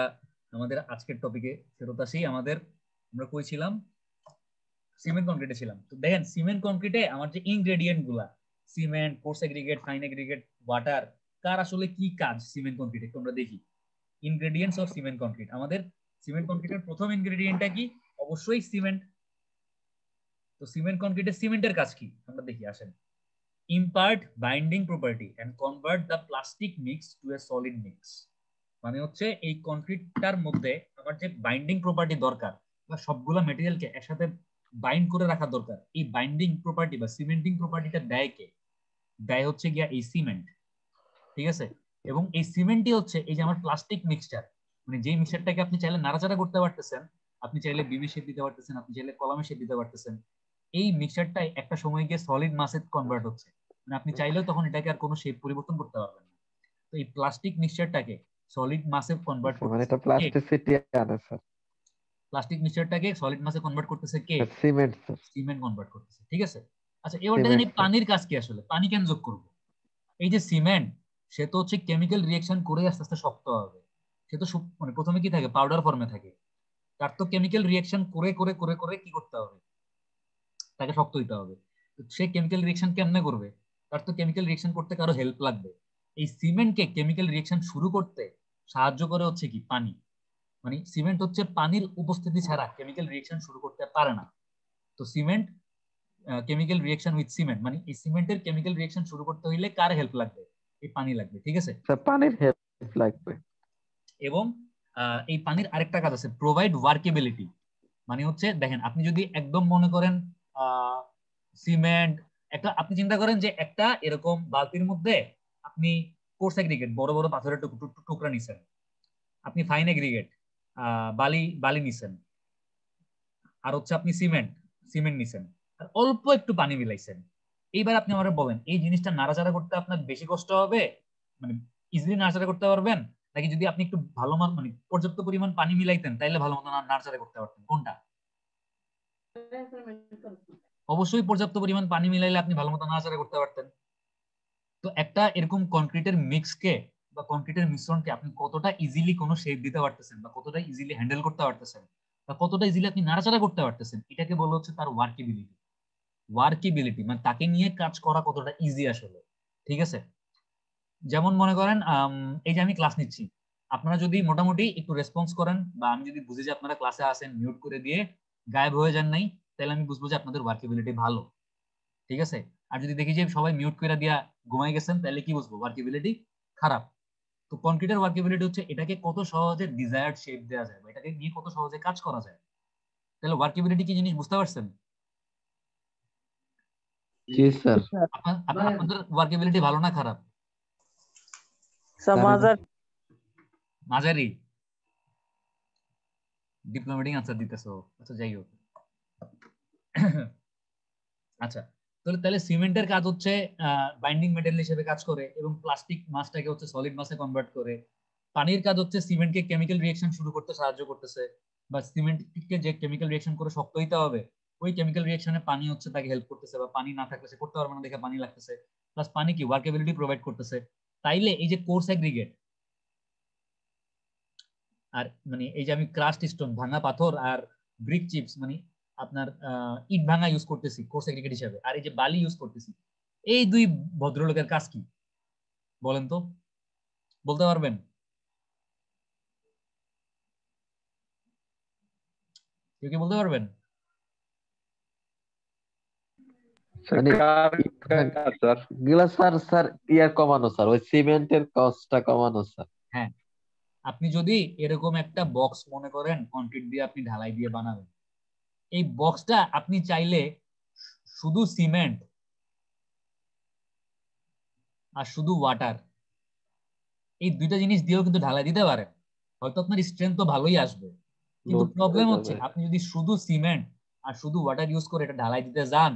আমাদের আজকের টপিকে ফেরত আসি। আমরা কই ছিলাম? সিমেন্ট কংক্রিটে ছিলাম। তো দেখেন সিমেন্ট কংক্রিটে আমার যে ইনগ্রেডিয়েন্ট গুলা, cement, coarse aggregate, fine aggregate, water, কার আসলে কি কাজ সিমেন্ট কংক্রিটে তোমরা দেখি। ইনগ্রেডিয়েন্টস অফ সিমেন্ট কংক্রিট, আমাদের সিমেন্ট কংক্রিটের প্রথম ইনগ্রেডিয়েন্টটা কি? অবশ্যই সিমেন্ট। তো সিমেন্ট কংক্রিটের সিমেন্টের কাজ কি আমরা দেখি, আসেন। Impart binding property and convert the plastic mix to a solid mix. মানে হচ্ছে এই কংক্রিটটার মধ্যে আমার যে বাইন্ডিং প্রপার্টি দরকার, বা সবগুলা মেটেরিয়ালকে একসাথে বাইন্ড করে রাখা দরকার, এই বাইন্ডিং প্রপার্টি বা সিমেন্টিং প্রপার্টিটা দেয় কে? দেয় হচ্ছে গিয়া এই সিমেন্ট। ঠিক আছে, এবং এই সিমেন্টই হচ্ছে এই যে আমার প্লাস্টিক মিক্সচার, মানে যেই মিক্সচারটাকে আপনি চাইলে নাড়াচাড়া করতে পারতেছেন, আপনি চাইলে বিমে শেপ দিতে পারতেছেন, আপনি চাইলে কলামে শেপ দিতে পারতেছেন, এই মিক্সচারটাই একটা সময় গিয়ে সলিড মাসে কনভার্ট হচ্ছে, মানে আপনি চাইলেও তখন এটাকে আর কোনো শেপ পরিবর্তন করতে পারবেন না। তো এই প্লাস্টিক মিক্সচারটাকে সলিড মাসে কনভার্ট আচ্ছা, মানে করতেছে এটা কে? প্লাস্টিসিটি আনে স্যার। প্লাস্টিক মিক্সচারটাকে সলিড মাসে কনভার্ট করতেছে কে? Cement sir. সিমেন্ট কনভার্ট করতেছে। ঠিক আছে, আচ্ছা এবার দেখেন সিমেন্ট এই স্যার। পানির কাজ কি আসলে, পানি কেন যোগ করবো? এই যে সিমেন্ট, সে তো হচ্ছে কেমিক্যাল রিয়েকশন করে আস্তে আস্তে শক্ত হবে, সে তো মানে প্রথমে কি থাকে, পাউডার ফর্মে থাকে, তার তো কেমিক্যাল রিয়েকশন করে করে করে করে কি করতে হবে, তাকে শক্ত হইতে হবে। তো সে কেমিক্যাল রিয়েকশন কেমনে করবে? তার তো কেমিক্যাল রিয়েকশন করতে কারো হেল্প লাগবে। এই সিমেন্টকে কেমিক্যাল রিয়েকশন শুরু করতে সাহায্য করে হচ্ছে কি, পানি। মানে সিমেন্ট হচ্ছে পানির উপস্থিতি ছাড়া কেমিক্যাল রিয়েকশন শুরু করতে পারে না। তো cement chemical reaction with cement, মানে এই সিমেন্টের কেমিক্যাল রিয়েকশন শুরু করতে হইলে কার হেল্প লাগবে? এই পানি লাগবে। ঠিক আছে, স্যার পানির হেল্প লাগবে। এবং এই পানির আরেকটা কাজ আছে, প্রোভাইড ওয়ার্কেবিলিটি। মানে হচ্ছে দেখেন, আপনি যদি একদম মনে করেন সিমেন্ট, একটা আপনি চিন্তা করেন যে একটা এরকম বালতির মধ্যে আপনি কোর্স এগ্রিগেট বড় বড় পাথরের টুকরা নিছেন, আপনি ফাইন এগ্রিগেট বালি বালি নিছেন, আর হচ্ছে আপনি সিমেন্ট সিমেন্ট নিছেন, আর অল্প একটু পানি মিলাইছেন। এইবার আপনি আমাকে বলেন এই জিনিসটা নাড়াচাড়া করতে আপনার বেশি কষ্ট হবে, মানে ইজিলি নাড়াচাড়া করতে পারবেন, নাকি যদি আপনি একটু ভালো মানে পর্যাপ্ত পরিমাণ পানি মিলাইতেন তাইলে ভালো মতো নাড়াচাড়া করতে পারতেন, কোনটা? অবশ্যই পর্যাপ্ত পরিমাণ পানি মিলাইলে আপনি ভালো মতো নাড়াচাড়া করতে পারতেন। তো একটা এরকম কনক্রিটের মিক্সকে বা কনক্রিটের মিশ্রণকে আপনি কতটা ইজিলি কোনো শেপ দিতে পারতেছেন, বা কতটা ইজিলি হ্যান্ডেল করতে পারতেছেন, বা কতটা ইজিলি আপনি নাড়াচাড়া করতে পারতেছেন, এটাকে বলা হচ্ছে তার ওয়ার্কেবিলিটি। ওয়ার্কেবিলিটি মানে তাকে নিয়ে কাজ করা কতটা ইজি আসলে। ঠিক আছে, যেমন মনে করেন এই যে আমি ক্লাস নিচ্ছি, আপনারা যদি মোটামুটি একটু রেসপন্স করেন, বা আমি যদি বুঝি যে আপনারা ক্লাসে আসেন মিউট করে দিয়ে গায়েব হয়ে যান নাই, তাহলে আমি বুঝবো যে আপনাদের ওয়ার্কেবিলিটি ভালো। ঠিক আছে, আর যদি দেখি যে সবাই মিউট করে দিয়া ঘুমাই গেছেন, তাহলে কি বুঝবো, ওয়ার্কেবিলিটি খারাপ। তো কনক্রিটের ওয়ার্কেবিলিটি হচ্ছে এটাকে কত সহজে ডিজায়ার্ড শেপ দেওয়া যায়, বা এটাকে নিয়ে কত সহজে কাজ করা যায়। তাহলে ওয়ার্কেবিলিটি কি জিনিস বুঝতে পারছেন? জি স্যার। আপনাদের ওয়ার্কেবিলিটি ভালো না খারাপ? দারুণ। মাঝারি? ডিপ্লোমেটিক আনসার দিতেছো, আচ্ছা যাই হোক। আচ্ছা, তাহলে সিমেন্টের কাজ হচ্ছে বাইন্ডিং মেটেরিয়াল হিসেবে কাজ করে এবং প্লাস্টিক মাসটাকে হচ্ছে সলিড মাসে কনভার্ট করে। পানির কাজ হচ্ছে সিমেন্টকে কেমিক্যাল রিঅ্যাকশন শুরু করতে সাহায্য করতেছে, বা সিমেন্টকে যে কেমিক্যাল রিঅ্যাকশন করে শক্ত হইতে হবে, ওই কেমিক্যাল রিঅ্যাকশনে পানি হচ্ছে তাকে হেল্প করতেছে, বা পানি না থাকলে সে করতে পারবে না দেখে পানি লাগতেছে। প্লাস পানি কি ওয়ার্কেবিলিটি প্রোভাইড করতেছে। তাইলে এই যে কোর্স অ্যাগ্রিগেট আর মানে এই যে আমি ক্রাস্ট স্টোন ভাঙা পাথর আর ব্রিক চিপস মানে আপনার ইট ভাঙা ইউজ করতেছি কোর্স এগ্রিগেট হিসাবে, আর এই যে বালি ইউজ করতেছি, এই দুই ভদ্রলোকের কাজ কি বলেন তো, বলতে পারবেন? কেউ কি বলতে পারবেন? মানে স্যার এগুলা স্যার স্যার ইয়ার কমানো স্যার, ওই সিমেন্টের কস্টটা কমানো স্যার। হ্যাঁ, আপনি যদি এরকম একটা বক্স মনে করেন কংক্রিট দিয়ে আপনি ঢালাই দিয়ে বানাবেন, এই বক্সটা আপনি চাইলে শুধু সিমেন্ট আর শুধু ওয়াটার এই দুইটা জিনিস দিয়েও কিন্তু ঢালাই দিতে পারেন, হয়তো আপনার স্ট্রেংথ তো ভালোই আসবে। কিন্তু লোড প্রবলেম হয়ে হচ্ছে যাবে। আপনি যদি শুধু সিমেন্ট আর শুধু ওয়াটার ইউজ করে এটা ঢালাই দিতে যান,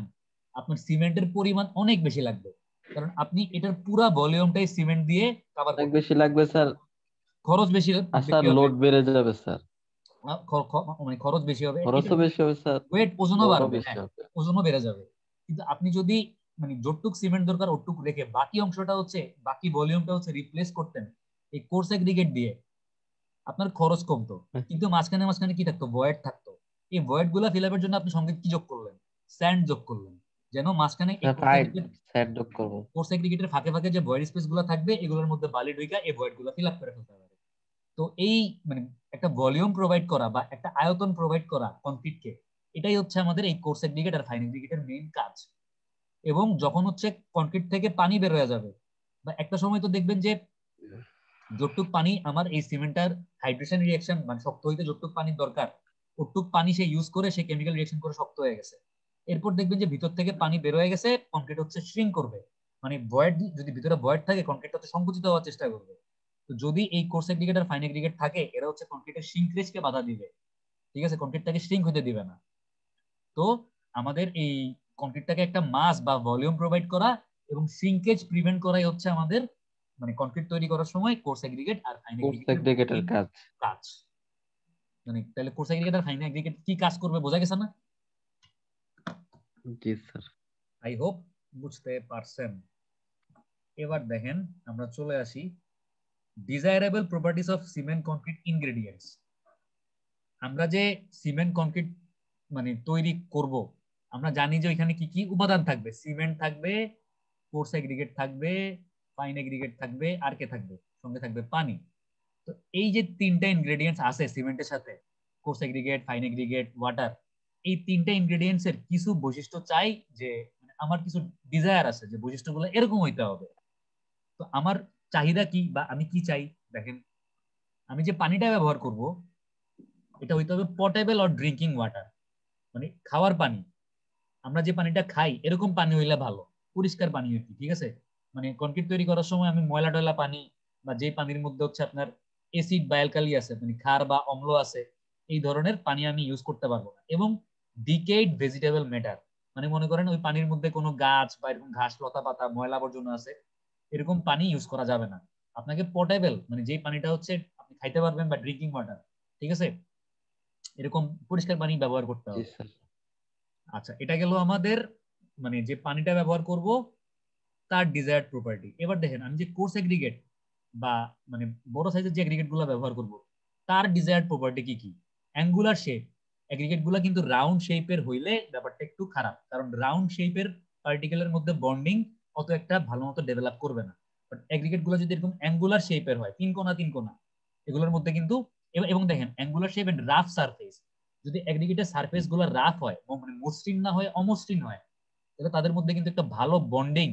আপনার সিমেন্টের পরিমাণ অনেক বেশি লাগবে, কারণ আপনি এটার পুরা ভলিউমটাই সিমেন্ট দিয়ে কভার অনেক করতে, বেশি লাগবে স্যার, খরচ বেশি আর স্যার বেশি হবে। লোড বেড়ে যাবে স্যার, মানে খরচ বেশি হবে, এটার খরচও বেশি হবে স্যার, ওয়েট ওজনও লোডও বাড়বে, বেশি হ্যাঁ হবে। ওজনও বেড়ে যাবে। কিন্তু আপনি যদি মানে যতটুক সিমেন্ট দরকার ওটুক রেখে বাকি অংশটা হচ্ছে বাকি ভলিউমটা হচ্ছে রিপ্লেস করতেন এই কোর্স এগ্রিগেট দিয়ে, আপনার খরচ কমতো। কিন্তু মাঝখানে মাঝখানে কি থাকতো, ভয়েড থাকতো। এই ভয়েড গুলা ফিল আপের জন্য আপনি সঙ্গে কি যোগ করলেন, স্যান্ড যোগ করলেন, যেন মাঝখানে এই স্যার হাইট সেট ডক করবো। কোর্স এগ্রিগেটের ফাঁকে ফাঁকে যে ভয়েড স্পেস গুলো থাকবে এগুলোর মধ্যে বালি ঢুইকা এই ভয়েড গুলো ফিল আপ করে ফেলতে পারে। তো এই মানে একটা ভলিউম প্রোভাইড করা বা একটা আয়তন প্রোভাইড করা কনক্রিটকে, এটাই হচ্ছে আমাদের এই কোর্স এগ্রিগেট আর ফাইন এগ্রিগেটের মেইন কাজ। এবং যখন হচ্ছে কনক্রিট থেকে পানি বের হয়ে যাবে, বা একটা সময় তো দেখবেন যে যতটুক পানি আমার এই সিমেন্টার হাইড্রেশন রিঅ্যাকশন মানে শক্ত হইতে যতটুক পানির দরকার ওটুক পানি সে ইউজ করে সে কেমিক্যাল রিঅ্যাকশন করে শক্ত হয়ে গেছে। এরপর দেখবেন যে ভিতর থেকে পানি বের হয়ে গেছে, কনক্রিট হচ্ছে শ্রিঙ্ক করবে, মানে ভয়েড যদি ভিতরে ভয়েড থাকে কনক্রিট হচ্ছে সংকুচিত হওয়ার চেষ্টা করবে। তো যদি এই কোর্স এগ্রিগেট আর ফাইন এগ্রিগেট থাকে এরা হচ্ছে কনক্রিটের শ্রিঙ্করেজকে বাধা দিবে, ঠিক আছে, কনক্রিটটাকে শ্রিঙ্ক হতে দিবে না। তো আমাদের এই কনক্রিটটাকে একটা মাস বা ভলিউম প্রোভাইড করা এবং সিঙ্কেজ প্রিভেন্ট করাই হচ্ছে আমাদের মানে কনক্রিট তৈরি করার সময় কোর্স এগ্রিগেট আর ফাইন কোর্স এগ্রিগেটের এগ্রিগেটের মেইন কাজ। কাজ। মানে তাহলে কোর্স এগ্রিগেট আর ফাইন এগ্রিগেট কি কাজ করবে বোঝা গেছে না? জি স্যার। আই হোপ বুঝতে পারছেন। এবার দেখেন আমরা চলে আসি desirable properties of cement concrete ingredients. আমরা যে সিমেন্ট কনক্রিট মানে তৈরি করব, আমরা জানি যে ওইখানে কি কি উপাদান থাকবে, সিমেন্ট থাকবে, কোর্স এগ্রিগেট থাকবে, ফাইন এগ্রিগেট থাকবে, আর কে থাকবে, সঙ্গে থাকবে পানি। তো এই যে তিনটা ইনগ্রেডিয়েন্টস আছে সিমেন্টের সাথে, coarse aggregate, fine aggregate, water, এই তিনটা ইনগ্রেডিয়েন্টস এর কিছু বৈশিষ্ট্য চাই যে মানে আমার কিছু ডিজায়ার আছে যে বৈশিষ্ট্যগুলো এরকম হইতে হবে। তো আমার চাহিদা কি বা আমি কি চাই, দেখেন আমি যে পানিটা ব্যবহার করব এটা হইতে হবে পটেবল অর ড্রিঙ্কিং ওয়াটার, মানে খাওয়ার পানি। আমরা যে পানিটা খাই এরকম পানি হইলে ভালো, পরিষ্কার পানি আর কি, ঠিক আছে। মানে কনক্রিট তৈরি করার সময় আমি ময়লা টয়লা পানি বা যে পানির মধ্যে হচ্ছে আপনার এসিড বা অ্যালকালি আছে মানে ক্ষার বা অম্ল আছে, এই ধরনের পানি আমি ইউজ করতে পারবো না। এবং ডিকেইড ভেজিটেবল ম্যাটার, মানে মনে করেন ওই পানির মধ্যে কোনো গাছ বা এরকম ঘাস লতা পাতা ময়লা আবর্জনা আছে, এরকম পানি ইউজ করা যাবে না। আপনাকে পোর্টেবল মানে যেই পানিটা হচ্ছে আপনি খাইতে পারবেন বা ড্রিঙ্কিং ওয়াটার, ঠিক আছে, এরকম পরিষ্কার পানি ব্যবহার করতে জি হবে। স্যার। আচ্ছা, এটা গেল আমাদের মানে যে পানিটা ব্যবহার করব তার ডিজায়ার্ড প্রপার্টি। এবার দেখেন আমি যে কোর্স এগ্রিগেট বা মানে বড় সাইজের যে এগ্রিগেট গুলো ব্যবহার করব তার ডিজায়ার্ড প্রপার্টি কি কি। অ্যাঙ্গুলার শেপ, এগ্রিগেট গুলা কিন্তু রাউন্ড শেপের হইলে ব্যাপারটা একটু খারাপ, কারণ রাউন্ড শেপের পার্টিকেলের মধ্যে বন্ডিং অত একটা ভালো মতো ডেভেলপ করবে না। বাট এগ্রিগেট গুলো যদি এরকম অ্যাঙ্গুলার শেপের হয়, তিন কোনা তিন কোনা, এগুলোর মধ্যে কিন্তু এবং দেখেন angular shape and rough surface, যদি এগ্রিগেটের সারফেস গুলো রাফ হয় মানে মসৃণ না হয় অমসৃণ হয়, তাহলে তাদের মধ্যে কিন্তু একটা ভালো বন্ডিং,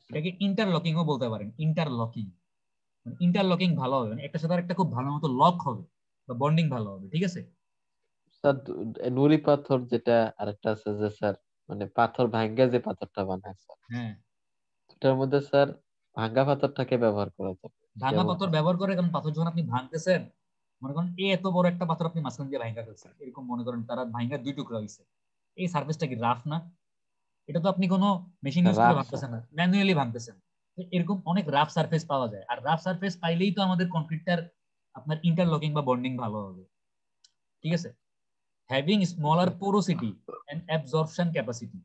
এটাকে ইন্টারলকিংও বলতে পারেন, ইন্টারলকিং মানে ইন্টারলকিং ভালো হবে, মানে একটা সাথে একটা খুব ভালো মতো লক হবে বা বন্ডিং ভালো হবে, ঠিক আছে। স্যার নুড়ি পাথর যেটা আরেকটা আছে যে স্যার, মানে পাথর ভাঙ্গা যে পাথরটা বানায় স্যার, হ্যাঁ, এটার মধ্যে স্যার ভাঙ্গা পাথরটাকে ব্যবহার করা যাবে ভাঙা যেমন। পাথর ব্যবহার করে, কারণ পাথর যখন আপনি ভাঙতেছেন মনে করেন এই এত বড় একটা পাথর আপনি মাঝখান দিয়ে ভাঙা ফেলছেন, এরকম মনে করেন তারা ভাঙা দুই টুকরা হয়েছে, এই সার্ফেসটা কি রাফ না? এটা তো আপনি কোনো মেশিন ইউজ করে রাফ স্যার। ভাঙতেছেন না, ম্যানুয়ালি ভাঙতেছেন। তো এরকম অনেক রাফ সারফেস পাওয়া যায়, আর রাফ সারফেস পাইলেই তো আমাদের কংক্রিটটার আপনার ইন্টারলকিং বা বন্ডিং ভালো হবে। ঠিক আছে, having smaller porosity and absorption capacity.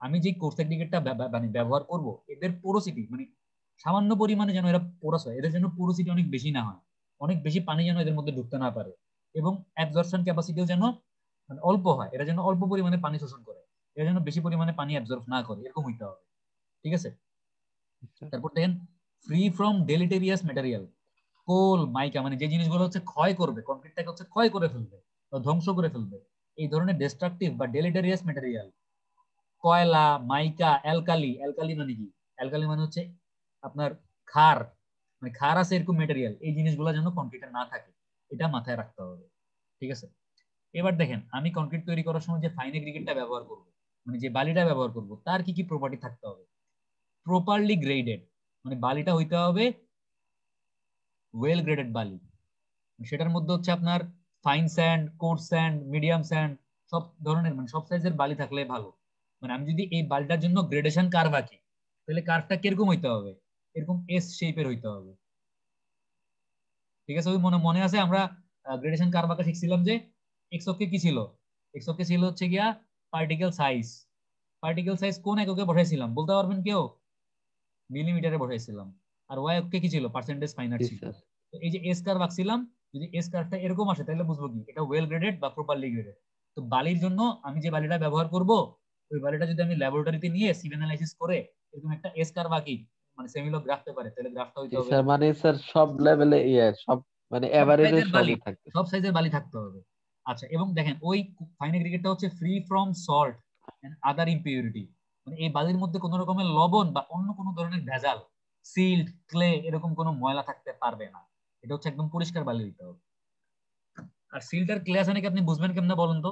আমি যে কোর্স টেকনিকটা মানে ব্যবহার করব, এদের পোরোসিটি মানে সামান্য পরিমাণে যেন এরা পোরাস হয়, এদের যেন পোরোসিটি অনেক বেশি না হয়, অনেক বেশি পানি যেন এদের মধ্যে ঢুকতে না পারে, এবং অ্যাবজর্পশন ক্যাপাসিটিও যেন মানে অল্প হয়, এরা যেন অল্প পরিমাণে পানি শোষণ করে, এরা যেন বেশি পরিমাণে পানি অ্যাবজর্ব না করে, এরকম হইতে হবে। ঠিক আছে, তারপর দেখেন ফ্রি ফ্রম ডেলিটেরিয়াস ম্যাটেরিয়াল। কোল মাইকা মানে যে জিনিসগুলো হচ্ছে ক্ষয় করবে, কংক্রিটটাকে হচ্ছে ক্ষয় করে ফেলবে বা ধ্বংস করে ফেলবে, এই ধরনের ডিস্ট্রাকটিভ বা ডেলিটেরিয়াস ম্যাটেরিয়াল, কয়লা, মাইকা, অ্যালকালি। অ্যালকালি মানে কি? অ্যালকালি মানে হচ্ছে আপনার ক্ষার, মানে ক্ষার আছে এরকম মেটেরিয়াল, এই জিনিসগুলো যেন কংক্রিটে না থাকে, এটা মাথায় রাখতে হবে। ঠিক আছে, এবার দেখেন আমি কংক্রিট তৈরি করার সময় যে ফাইন এগ্রিগেটটা ব্যবহার করব, মানে যে বালিটা ব্যবহার করব, তার কি কি প্রপার্টি থাকতে হবে? প্রপারলি গ্রেডেড, মানে বালিটা হইতে হবে ওয়েল গ্রেডেড বালি। সেটার মধ্যে হচ্ছে আপনার fine sand, coarse sand, medium sand, সব ধরনের মানে সব সাইজের বালি থাকলে ভালো। মানে আমি যদি এই বালিটার জন্য গ্রেডেশন কার্ভ আঁকি, তাহলে কার্ভটা কিরকম হইতে হবে? এরকম এস শেপের হইতে হবে। ঠিক আছে, ওই মনে মনে আছে আমরা গ্রেডেশন কার্ভ আঁকা শিখছিলাম যে এক্স অক্ষে কি ছিল? এক্স অক্ষে ছিল হচ্ছে গিয়া পার্টিকেল সাইজ। পার্টিকেল সাইজ কোন এককে বসাইছিলাম বলতে পারবেন কেউ? মিলিমিটারে বসাইছিলাম। আর ওয়াই অক্ষে কি ছিল? পার্সেন্টেজ ফাইনার জি ছিল। স্যার। তো এই যে এস কার্ভ আঁকছিলাম, যদি এস কার্ভটা এরকম আসে তাহলে বুঝবো কি এটা ওয়েল গ্রেডেড বা প্রপারলি গ্রেডেড। তো বালির জন্য আমি যে বালিটা ব্যবহার করব, ওই বালিটা যদি আমি ল্যাবরেটরিতে নিয়ে সিভ অ্যানালাইসিস করে এরকম একটা এস কার্ভ আঁকি, মানে সেমিলক গ্রাফ পেপারে, তাহলে গ্রাফটা হইতে জি হবে স্যার, মানে স্যার সব লেভেলে ইয়ে সব মানে সব এভারেজে সাইজের বালি, সবই থাকতেছে। সব সাইজের বালি থাকতে হবে। আচ্ছা, এবং দেখেন ওই ফাইন এগ্রিগেটটা হচ্ছে free from salt and other impurity, মানে এই বালির মধ্যে কোনো রকমের লবণ বা অন্য কোনো ধরনের ভেজাল, সিল্ট, ক্লে এরকম কোনো ময়লা থাকতে পারবে না। এটা হচ্ছে একদম পরিষ্কার বালি হইতে হবে। আর সিল্ট আর ক্লে আছে নাকি আপনি বুঝবেন কেমনে বলেন তো?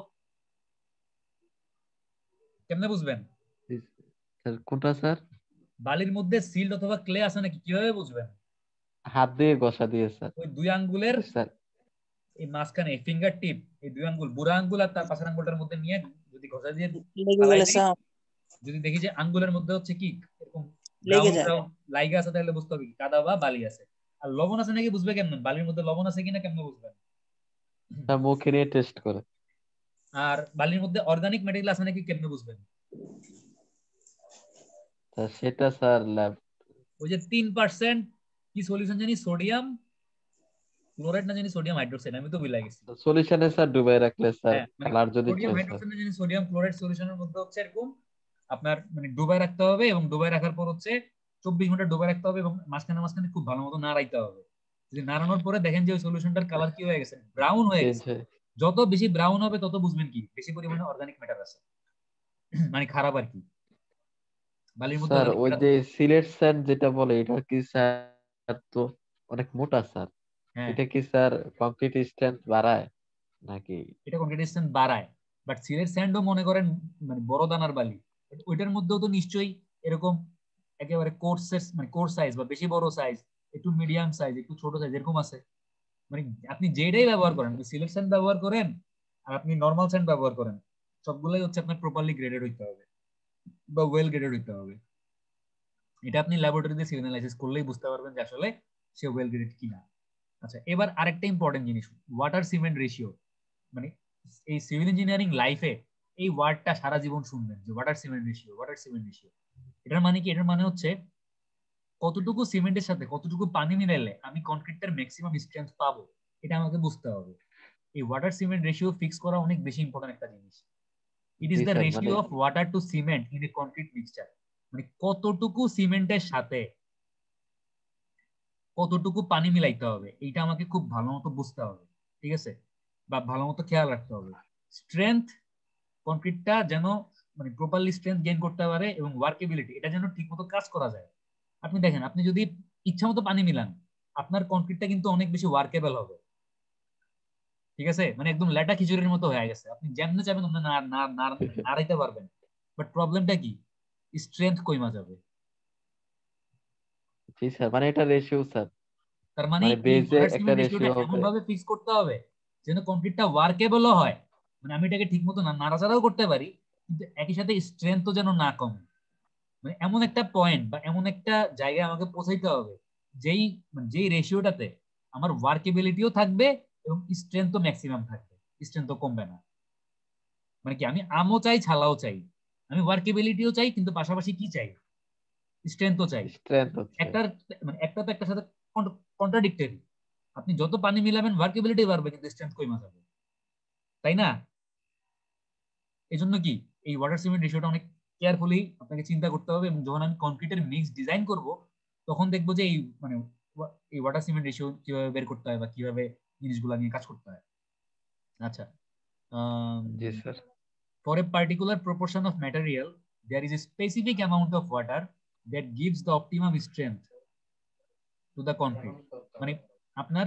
কেমনে বুঝবেন? জি স্যার, কোনটা স্যার? বালির মধ্যে সিল্ট অথবা ক্লে আছে নাকি কিভাবে বুঝবেন? হাত দিয়ে ঘষা দিয়ে স্যার। ওই দুই আঙ্গুলের স্যার এই মাঝখানে ফিঙ্গার টিপ, এই দুই আঙ্গুল বুড়া আঙ্গুল আর তার পাশের আঙ্গুলটার মধ্যে নিয়ে যদি ঘষা দিয়ে লেগে ফালাই গেলে দিই, সাপ যদি দেখি যে আঙ্গুলের মধ্যে হচ্ছে কি এরকম লেগে ব্রাউন যায়। ব্রাউন লাইগা আছে, তাহলে বুঝতে হবে কি কাদা বা বালি আছে। আর লবণ আছে নাকি বুঝবে কেমন? বালির মধ্যে লবণ আছে কিনা কেমনে বুঝবেন? স্যার মুখে নিয়ে টেস্ট করে। আর বালির মধ্যে অর্গানিক ম্যাটেরিয়াল আছে নাকি কেমনে বুঝবেন? স্যার সেটা স্যার ল্যাব। ওই যে 3% কি সলিউশন জানি, সোডিয়াম ক্লোরাইড না জানি সোডিয়াম হাইড্রোক্সাইড, আমি তো ভুলে গেছি। সলিউশনে স্যার ডুবাই রাখলে স্যার হ্যাঁ মানে কালার যদি সোডিয়াম চেঞ্জ হয়। হাইড্রোক্সাইড না জানি সোডিয়াম ক্লোরাইড সলিউশনের মধ্যে হচ্ছে এরকম আপনার মানে ডুবাই রাখতে হবে, এবং ডুবাই রাখার পর হচ্ছে 24 ঘন্টা ডুবাই রাখতে হবে, এবং মাঝখানে মাঝখানে খুব ভালো মতো নাড়াইতে হবে। যদি নাড়ানোর পরে দেখেন যে ওই সলিউশনটার কালার কি হয়ে গেছে, ব্রাউন হয়ে চেঞ্জ গেছে, হয়। যত বেশি ব্রাউন হবে তত বুঝবেন কি বেশি পরিমাণে অর্গানিক ম্যাটার আছে, মানে খারাপ আর কি, বালির মধ্যে স্যার অর্গানিক ওই ম্যাটার যে থাকে। সিলেট স্যান্ড যেটা বলে এটা কি স্যার তো অনেক মোটা স্যার? হ্যাঁ, এটা কি স্যার কংক্রিট স্ট্রেংথ বাড়ায় নাকি? এটা কনক্রিটেশন বাড়ায়, বাট সিলেট স্যান্ডও মনে করেন মানে বড় দানার বালি, but ওইটার মধ্যেও তো নিশ্চয়ই এরকম একেবারে কোর্সের মানে কোর্স সাইজ বা বেশি বড় সাইজ, একটু মিডিয়াম সাইজ, একটু ছোট সাইজ এরকম আছে। মানে আপনি যেটাই ব্যবহার করেন, সিলেট স্যান্ড ব্যবহার করেন আর আপনি নর্মাল স্যান্ড ব্যবহার করেন, সবগুলোই হচ্ছে আপনার প্রপারলি গ্রেডেড হইতে হবে বা ওয়েল গ্রেডেড হইতে হবে। এটা আপনি ল্যাবরেটরিতে সিগন্যালাইসিস করলেই বুঝতে পারবেন যে আসলে সে ওয়েল গ্রেডেড কিনা। আচ্ছা, এবার আরেকটা ইম্পর্টেন্ট জিনিস, ওয়াটার সিমেন্ট রেশিও। মানে এই সিভিল ইঞ্জিনিয়ারিং লাইফে এই ওয়ার্ডটা সারা জীবন শুনবেন যে water cement ratio, water cement ratio. এটার মানে কি? এটার মানে হচ্ছে কতটুকু সিমেন্টের সাথে কতটুকু পানি মিলাইলে আমি কনক্রিটটার ম্যাক্সিমাম স্ট্রেংথ পাবো, এটা আমাকে বুঝতে হবে। এই ওয়াটার সিমেন্ট রেশিও ফিক্স করা অনেক বেশি ইম্পর্টেন্ট একটা জিনিস। ইট ইজ জি দ্য স্যার, মানে ratio of water to cement in a concrete mixture. মানে কতটুকু সিমেন্টের সাথে কতটুকু পানি মিলাইতে হবে, এইটা আমাকে খুব ভালো মতো বুঝতে হবে। ঠিক আছে, বা ভালো মতো খেয়াল রাখতে হবে। স্ট্রেংথ, কনক্রিটটা যেন মানে প্রপারলি স্ট্রেংথ গেইন করতে পারে, এবং ওয়ার্কেবিলিটি এটা যেন ঠিক মতো কাজ করা যায়। আপনি দেখেন, আপনি যদি ইচ্ছা মতো পানি মিলান, আপনার কনক্রিটটা কিন্তু অনেক বেশি ওয়ার্কেবল হবে। ঠিক আছে, মানে একদম লেটা খিচুড়ির মতো হয়ে গেছে, আপনি যেমনে চাবেন আপনি নাড়াইতে পারবেন। বাট প্রবলেমটা কি? স্ট্রেংথ কইমা যাবে। জি স্যার, মানে এটা রেশিও স্যার। তার মানে মানে এই বেজে ওয়াটার একটা সিমেন্ট রেশিওটা রেশিও এমন হবে। ভাবে ফিক্স করতে হবে যেন কংক্রিটটা ওয়ার্কেবলও হয়, মানে আমি এটাকে ঠিক মতো নাড়াচাড়াও করতে পারি, কিন্তু একই সাথে স্ট্রেংথও যেন না কমে। মানে এমন একটা পয়েন্ট বা এমন একটা জায়গায় আমাকে পৌঁছাইতে হবে যেই যেই রেশিওটাতে আমার ওয়ার্কেবিলিটিও থাকবে এবং স্ট্রেংথও ম্যাক্সিমাম থাকবে, স্ট্রেংথও কমবে না। মানে কি, আমি আমও চাই ছালাও চাই, আমি ওয়ার্কেবিলিটিও চাই, কিন্তু পাশাপাশি কি চাই, স্ট্রেংথও চাই। স্ট্রেংথ হচ্ছে। একটা মানে একটা তো একটার সাথে কন্ট্রাডিক্টরি। আপনি যত পানি মিলাবেন ওয়ার্কেবিলিটি বাড়বে কিন্তু স্ট্রেংথ কমে যাবে, তাই না? এই জন্য কি এই ওয়াটার সিমেন্ট রেশিওটা অনেক কেয়ারফুলি আপনাকে চিন্তা করতে হবে, এবং যখন আমি কনক্রিটের মিক্স ডিজাইন করব তখন দেখবো যে এই মানে এই ওয়াটার সিমেন্ট রেশিও কিভাবে বের করতে হয় বা কিভাবে জিনিসগুলো নিয়ে কাজ করতে হয়। আচ্ছা, জি sir. for a particular proportion of material there is a specific amount of water that gives the optimum strength to the concrete। মানে আপনার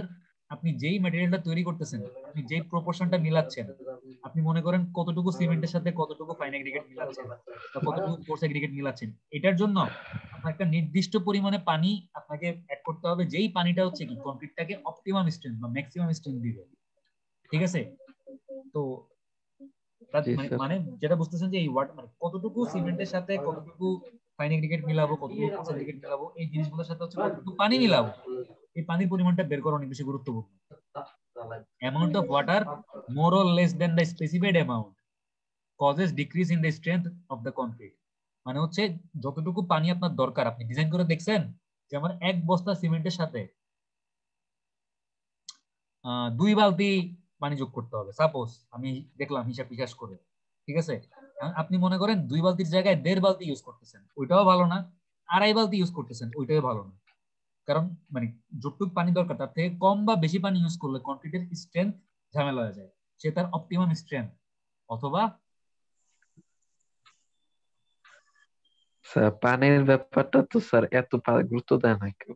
আপনি যেই ম্যাটেরিয়ালটা তৈরি করতেছেন, আপনি যেই প্রপোর্শনটা মিলাচ্ছেন, আপনি মনে করেন কতটুকু সিমেন্টের সাথে কতটুকু ফাইন এগ্রিগেট মিলাচ্ছেন বা কতটুকু কোর্স এগ্রিগেট মিলাচ্ছেন, এটার জন্য আপনার একটা নির্দিষ্ট পরিমাণে পানি আপনাকে অ্যাড করতে হবে, যেই পানিটা হচ্ছে কি কংক্রিটটাকে অপটিমাম স্ট্রেংথ বা ম্যাক্সিমাম স্ট্রেংথ দিবে। ঠিক আছে? তো জি মানে স্যার। মানে যেটা বুঝতেছেন যে এই ওয়াট মানে কতটুকু সিমেন্টের সাথে কতটুকু ফাইন এগ্রিগেট মিলাবো, কতটুকু কোর্স এগ্রিগেট মিলাবো, এই জিনিসগুলোর সাথে হচ্ছে কতটুকু পানি মিলাবো, এই পানির পরিমাণটা বের করা অনেক বেশি গুরুত্বপূর্ণ। amount of water more or less than the specified amount causes decrease in the strength of the concrete। মানে হচ্ছে যতটুকু পানি আপনার দরকার, আপনি ডিজাইন করে দেখছেন যে আমার এক বস্তা সিমেন্টের সাথে 2 বালতি পানি যোগ করতে হবে, সাপোজ আমি দেখলাম হিসাব বিকাশ করে। ঠিক আছে? আপনি মনে করেন 2 বালতির জায়গায় 1.5 বালতি ইউজ করতেছেন, ওইটাও ভালো না। 2.5 বালতি ইউজ করতেছেন, ওইটাও ভালো না। কারণ মানে যতটুকু পানি দরকার তার থেকে কম বা বেশি পানি ইউজ করলে কংক্রিটের স্ট্রেংথ ঝামেলা হয়ে যায়, সে তার অপটিমাম স্ট্রেংথ অথবা স্যার পানির ব্যাপারটা তো স্যার এত গুরুত্ব দেয় না কেউ।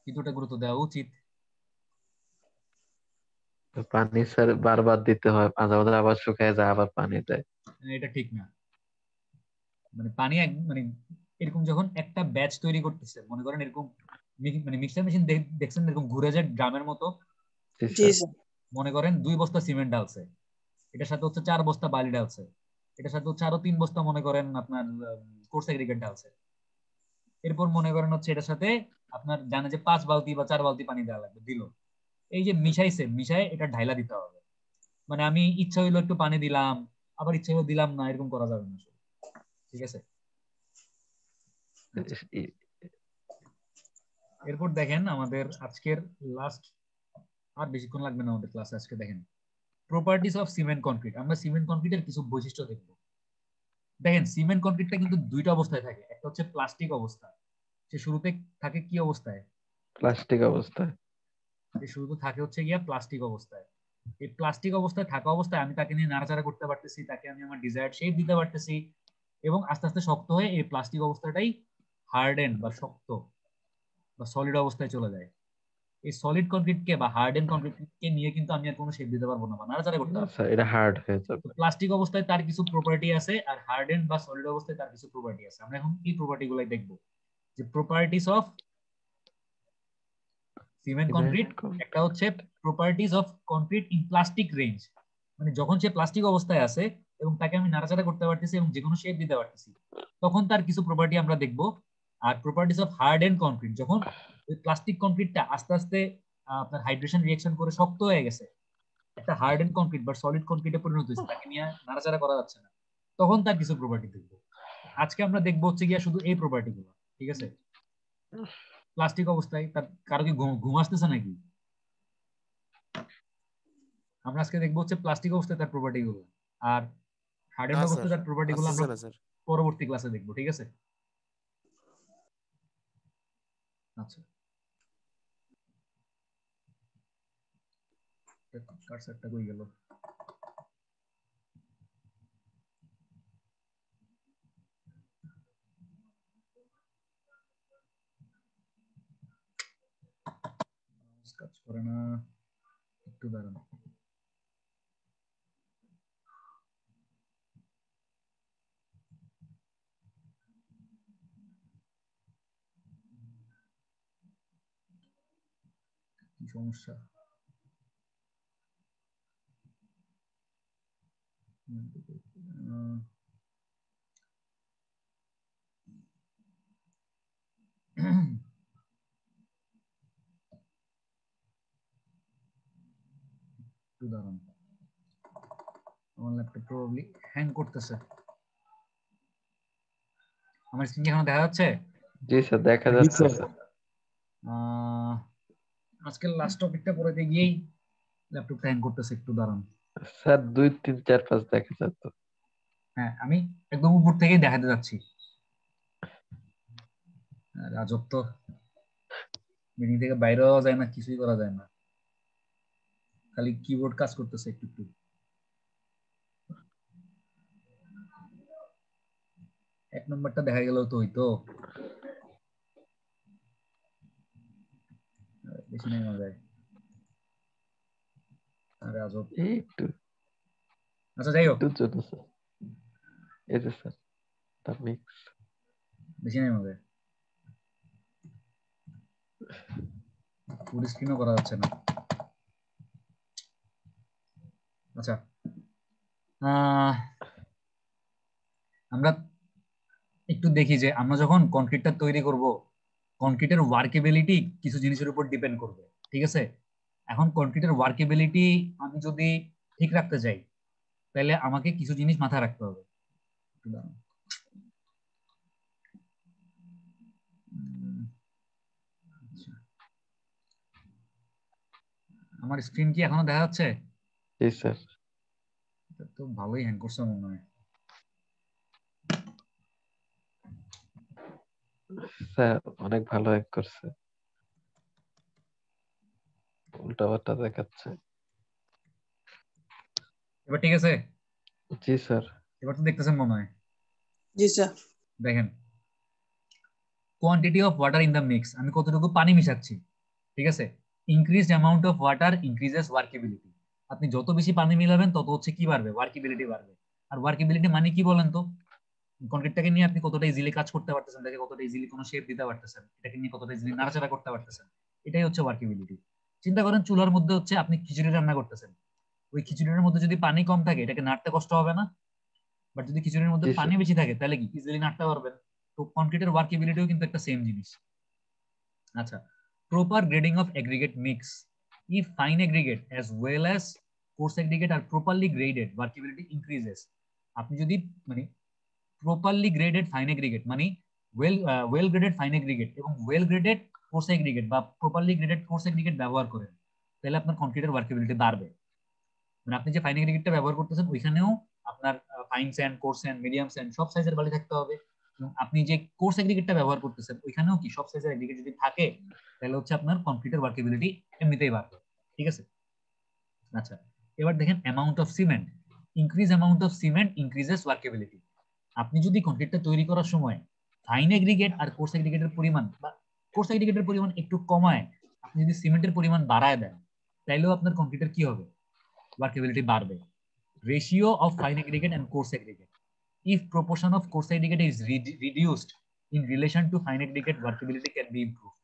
কিছুটা গুরুত্ব দেওয়া উচিত। তো পানি স্যার বারবার দিতে হয়, মাঝে মাঝে আবার শুকায় যায় আবার পানি দেয়। এটা ঠিক না। মানে পানি মানে এরকম যখন একটা ব্যাচ তৈরি করতেছে, মনে করেন এরকম মানে মিক্সার মেশিন দেখছেন এরকম ঘুরে যায় ড্রামের মতো। জি জি স্যার। স্যার। মনে করেন 2 বস্তা সিমেন্ট ডালছে, এটার সাথে হচ্ছে 4 বস্তা বালি ডালছে, এটার সাথে হচ্ছে আরো 3 বস্তা মনে করেন আপনার কোর্স এগ্রিগেট ডালছে। এরপর মনে করেন হচ্ছে এটার সাথে আপনার জানে যে 5 বালতি বা 4 বালতি পানি দেওয়া লাগবে, দিল। এই যে মিশাইছে, মিশাই এটা ঢাইলা দিতে হবে। মানে আমি ইচ্ছা হইলো একটু পানি দিলাম, আবার ইচ্ছা হইলো দিলাম না, এরকম করা যাবে না আসলে। ঠিক আছে? আচ্ছা, এরপর দেখেন আমাদের আজকের লাস্ট, আর বেশিক্ষণ লাগবে না আমাদের ক্লাসে আজকে। দেখেন প্রপার্টিস অফ সিমেন্ট কনক্রিট, আমরা সিমেন্ট কনক্রিটের কিছু বৈশিষ্ট্য দেখবো। দেখেন সিমেন্ট কনক্রিটটা কিন্তু দুইটা অবস্থায় থাকে, একটা হচ্ছে প্লাস্টিক অবস্থা, সে শুরুতে থাকে কি অবস্থায়, প্লাস্টিক অবস্থায়। সে শুরুতে থাকে হচ্ছে গিয়া প্লাস্টিক অবস্থায়। এই প্লাস্টিক অবস্থায় থাকা অবস্থায় আমি তাকে নিয়ে নাড়াচাড়া করতে পারতেছি, তাকে আমি আমার ডিজায়ার্ড শেপ দিতে পারতেছি, এবং আস্তে আস্তে শক্ত হয়ে এই প্লাস্টিক অবস্থাটাই হার্ডেন বা শক্ত বা সলিড অবস্থায় চলে যায়। এই সলিড কনক্রিটকে বা হার্ডেন কনক্রিটকে নিয়ে কিন্তু আমি আর কোনো শেপ দিতে পারবো না বা নাড়াচাড়া করতে না পারবো না। স্যার, এটা হার্ড হয়ে তো যাবে। প্লাস্টিক অবস্থায় তার কিছু প্রপার্টি আছে, আর হার্ডেন বা সলিড অবস্থায় তার কিছু প্রপার্টি আছে। আমরা এখন এই প্রপার্টি গুলাই দেখবো, যে properties of cement cement concrete. একটা হচ্ছে properties of concrete in plastic range, মানে যখন সে প্লাস্টিক অবস্থায় আছে এবং তাকে আমি নাড়াচাড়া করতে পারতেছি এবং যে কোনো শেপ দিতে পারতেছি, তখন তার কিছু প্রপার্টি আমরা দেখবো। আর properties of hard and concrete, যখন ওই প্লাস্টিক কনক্রিটটা আস্তে আস্তে আপনার হাইড্রেশন রিয়েকশন করে শক্ত হয়ে গেছে, একটা হার্ড এন্ড কনক্রিট বা সলিড কনক্রিটে পরিণত হয়েছে, তাকে নিয়ে নাড়াচাড়া করা যাচ্ছে না, তখন তার কিছু প্রপার্টি দেখবো। আজকে আমরা দেখবো হচ্ছে গিয়া শুধু এই প্রপার্টি গুলো। ঠিক আছে? প্লাস্টিক অবস্থায় তার কারো কি ঘুম আসতেছে নাকি? আমরা আজকে দেখবো হচ্ছে প্লাস্টিক অবস্থায় তার প্রপার্টি গুলো, আর না হার্ডেন্ড স্যার, অবস্থায় তার প্রপার্টি গুলো আমরা আসতেছে না স্যার। পরবর্তী ক্লাসে দেখবো। ঠিক আছে? আচ্ছা, কারসারটা কই গেল? কাজ করে না, একটু দাঁড়ান। সমস্যা? উদাহরণ আমার ল্যাপটপ প্রবাবলি হ্যাং করতেছে। আমার স্ক্রিন কি এখনো দেখা যাচ্ছে? জি স্যার, দেখা যাচ্ছে স্যার। আজকে লাস্ট টপিকটা পড়াতে গিয়েই ল্যাপটপটা হ্যাং করতেছে, একটু দাঁড়ান। স্যার 2 3 4 5 দেখা যাচ্ছে। হ্যাঁ, আমি একদম উপর থেকেই দেখাতে যাচ্ছি। রাজব তো, মিটিং থেকে বাইরেও যায় না, কিছুই করা যায় না, খালি কিবোর্ড কাজ করতেছে একটু একটু। এক নম্বরটা দেখা গেল তো হইতো, বেশি নাই মজায়। আরে আজব। একটু আচ্ছা যাই হোক, একটু জন্য স্যার। এই যে স্যার, তা মিক্স। বেশি নাই মজায়। ফুল স্ক্রিনও করা যাচ্ছে না। আচ্ছা, আমরা একটু দেখি যে আমরা যখন কনক্রিটটা তৈরি করব, কনক্রিটের ওয়ার্কেবিলিটি কিছু জিনিসের উপর ডিপেন্ড করবে, ঠিক আছে? এখন কনক্রিটের ওয়ার্কেবিলিটি আমি যদি ঠিক রাখতে চাই, তাহলে আমাকে কিছু জিনিস মাথায় রাখতে হবে। একটু দাঁড়ান। আচ্ছা, আমার স্ক্রিন কি এখনো দেখা যাচ্ছে? জি স্যার। এটা তো ভালোই হ্যাং করছে মনে হয়। স্যার অনেক ভালো হ্যাক করছে, উল্টাপাল্টা দেখাচ্ছে। এবার ঠিক আছে? জি স্যার। এবার তো দেখতেছেন মনে হয়। জি স্যার। দেখেন, quantity of water in the mix, আমি কতটুকু পানি মিশাচ্ছি, ঠিক আছে? Increased amount of water increases workability. আপনি যত বেশি পানি মিলাবেন তত হচ্ছে কি বাড়বে? ওয়ার্কেবিলিটি বাড়বে। আর ওয়ার্কেবিলিটি মানে কি বলেন তো? কনক্রিটটাকে নিয়ে আপনি কতটা ইজিলি কাজ করতে পারতেছেন, তাকে কতটা ইজিলি কোনো শেপ দিতে পারতেছেন, এটাকে নিয়ে কতটা ইজিলি নাড়াচাড়া করতে পারতেছেন, এটাই হচ্ছে ওয়ার্কেবিলিটি। চিন্তা করেন, চুলার মধ্যে হচ্ছে আপনি খিচুড়ি রান্না করতেছেন, ওই খিচুড়ির মধ্যে যদি পানি কম থাকে এটাকে নাড়তে কষ্ট হবে না? বাট যদি খিচুড়ির মধ্যে জি পানি স্যার। বেশি থাকে তাহলে কি ইজিলি নাড়তে পারবেন? তো কনক্রিটের ওয়ার্কেবিলিটিও কিন্তু একটা সেম জিনিস। আচ্ছা, proper grading of aggregate mix, if fine aggregate as well as coarse aggregate are properly graded workability increases। আপনি যদি মানে প্রপারলি গ্রেডেড ফাইন এগ্রিগেট মানে ওয়েল গ্রেডেড ফাইন এগ্রিগেট এবং ওয়েল গ্রেডেড কোর্স এগ্রিগেট বা properly graded course aggregate ব্যবহার করেন, তাহলে আপনার কনক্রিটের ওয়ার্কেবিলিটি বাড়বে। মানে আপনি যে ফাইন এগ্রিগেটটা ব্যবহার করতেছেন ওইখানেও আপনার fine sand, coarse sand, medium sand সব সাইজের বালি থাকতে হবে। এবং আপনি যে কোর্স এগ্রিগেটটা ব্যবহার করতেছেন ওইখানেও কি সব সাইজের এগ্রিগেট যদি থাকে, তাহলে হচ্ছে আপনার কনক্রিটের ওয়ার্কেবিলিটি এমনিতেই বাড়বে, ঠিক আছে? আচ্ছা, এবার দেখেন amount of cement, increase amount of cement increases workability. আপনি যদি কনক্রিটটা তৈরি করার সময় ফাইন এগ্রিগেট আর কোর্স এগ্রিগেটের পরিমাণ বা কোর্স এগ্রিগেটের পরিমাণ একটু কমায় আপনি যদি সিমেন্টের পরিমাণ বাড়ায় দেন, তাইলেও আপনার কনক্রিটের কি হবে? ওয়ার্কেবিলিটি বাড়বে। Ratio of fine aggregate and coarse aggregate, if proportion of coarse aggregate is reduced in relation to fine aggregate, workability can be improved।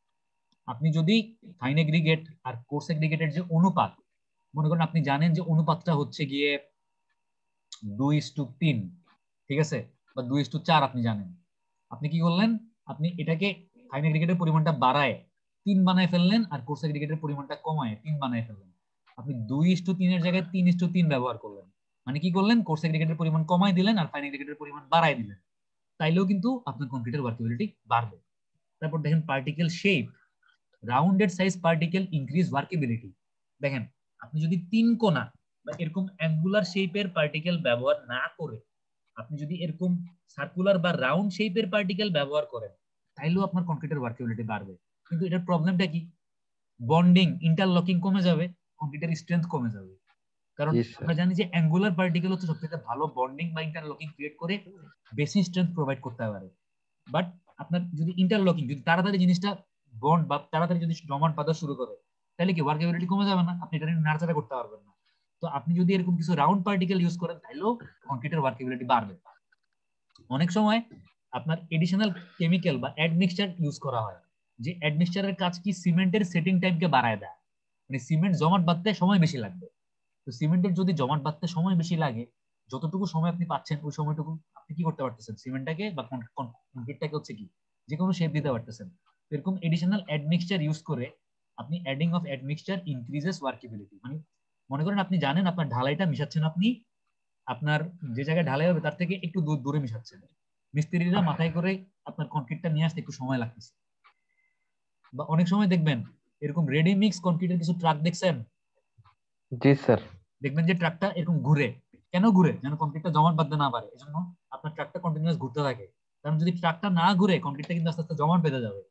আপনি যদি ফাইন এগ্রিগেট আর কোর্স এগ্রিগেটের যে অনুপাত, মনে করেন আপনি জানেন যে অনুপাতটা হচ্ছে গিয়ে 2:3, ঠিক আছে, বা 2:4 আপনি জানেন, আপনি কি করলেন? আপনি এটাকে ফাইন এগ্রিগেটের পরিমাণটা বাড়ায় 3 বানায় ফেললেন আর কোর্স এগ্রিগেটের পরিমাণটা কমায় 3 বানায় ফেললেন। আপনি 2:3 এর জায়গায় 3:3 ব্যবহার করলেন, মানে কি করলেন? কোর্স এগ্রিগেটের পরিমাণ কমায় দিলেন আর ফাইন এগ্রিগেটের পরিমাণ বাড়ায় দিলেন, তাইলেও কিন্তু আপনার কনক্রিটের ওয়ার্কেবিলিটি বাড়বে। তারপর দেখেন particle shape, rounded size particle increase workability. দেখেন, আপনি যদি 3 কোণা বা এরকম অ্যাঙ্গুলার শেপের পার্টিকেল ব্যবহার না করে আপনি যদি এরকম সার্কুলার বা রাউন্ড শেপের পার্টিকেল ব্যবহার করেন, তাইলেও আপনার কনক্রিটের ওয়ার্কেবিলিটি বাড়বে। কিন্তু এটার প্রবলেমটা কি? বন্ডিং, ইন্টারলকিং কমে যাবে, কনক্রিটের স্ট্রেংথ কমে যাবে। কারণ জি আমরা স্যার। জানি যে অ্যাঙ্গুলার পার্টিকেল হচ্ছে সবথেকে ভালো বন্ডিং বা ইন্টারলকিং ক্রিয়েট করে বেশি স্ট্রেংথ প্রোভাইড করতে পারে। বাট আপনার যদি ইন্টারলকিং, যদি তাড়াতাড়ি জিনিসটা বন্ড বা তাড়াতাড়ি যদি জমাট বাঁধা শুরু করে, তাহলে কি ওয়ার্কেবিলিটি কমে যাবে না? আপনি এটা নিয়ে নাড়াচাড়া করতে পারবেন না। তো আপনি যদি এরকম কিছু রাউন্ড পার্টিকেল ইউজ করেন, তাহলেও কনক্রিটের ওয়ার্কেবিলিটি বাড়বে। অনেক সময় আপনার এডিশনাল কেমিক্যাল বা অ্যাডমিক্সচার ইউজ করা হয়, যে অ্যাডমিক্সচারের কাজ কি? সিমেন্টের সেটিং টাইমকে বাড়ায় দেয়। মানে সিমেন্ট জমাট বাঁধতে সময় বেশি লাগবে। তো সিমেন্টের যদি জমাট বাঁধতে সময় বেশি লাগে, যতটুকু সময় আপনি পাচ্ছেন ওই সময়টুকু আপনি কি করতে পারতেছেন, সিমেন্টটাকে বা কংক্রিটটাকে হচ্ছে কি যে কোনো শেপ দিতে পারতেছেন। এরকম এডিশনাল অ্যাডমিক্সচার ইউজ করে আপনি অ্যাডিং অফ অ্যাডমিক্সচার ইনক্রিজেস ওয়ার্কেবিলিটি। মানে মনে করেন আপনি জানেন আপনার ঢালাইটা মিশাচ্ছেন, আপনি আপনার যে জায়গায় ঢালাই হবে তার থেকে একটু দূরে মিশাচ্ছেন, মিস্ত্রিরা মাথায় করে আপনার কংক্রিটটা নিয়ে আসতে একটু সময় লাগতেছে। বা অনেক সময় দেখবেন এরকম রেডি মিক্স কংক্রিটের কিছু ট্রাক দেখছেন, জি স্যার। দেখবেন যে ট্রাকটা এরকম ঘুরে, কেন ঘুরে, যেন কংক্রিটটা জমাট বাঁধতে না পারে, এজন্য আপনার ট্রাকটা কন্টিনিউয়াস ঘুরতে থাকে। কারণ যদি ট্রাকটা না ঘুরে কংক্রিটটা কিন্তু আস্তে আস্তে জমাট বেঁধে যাবে।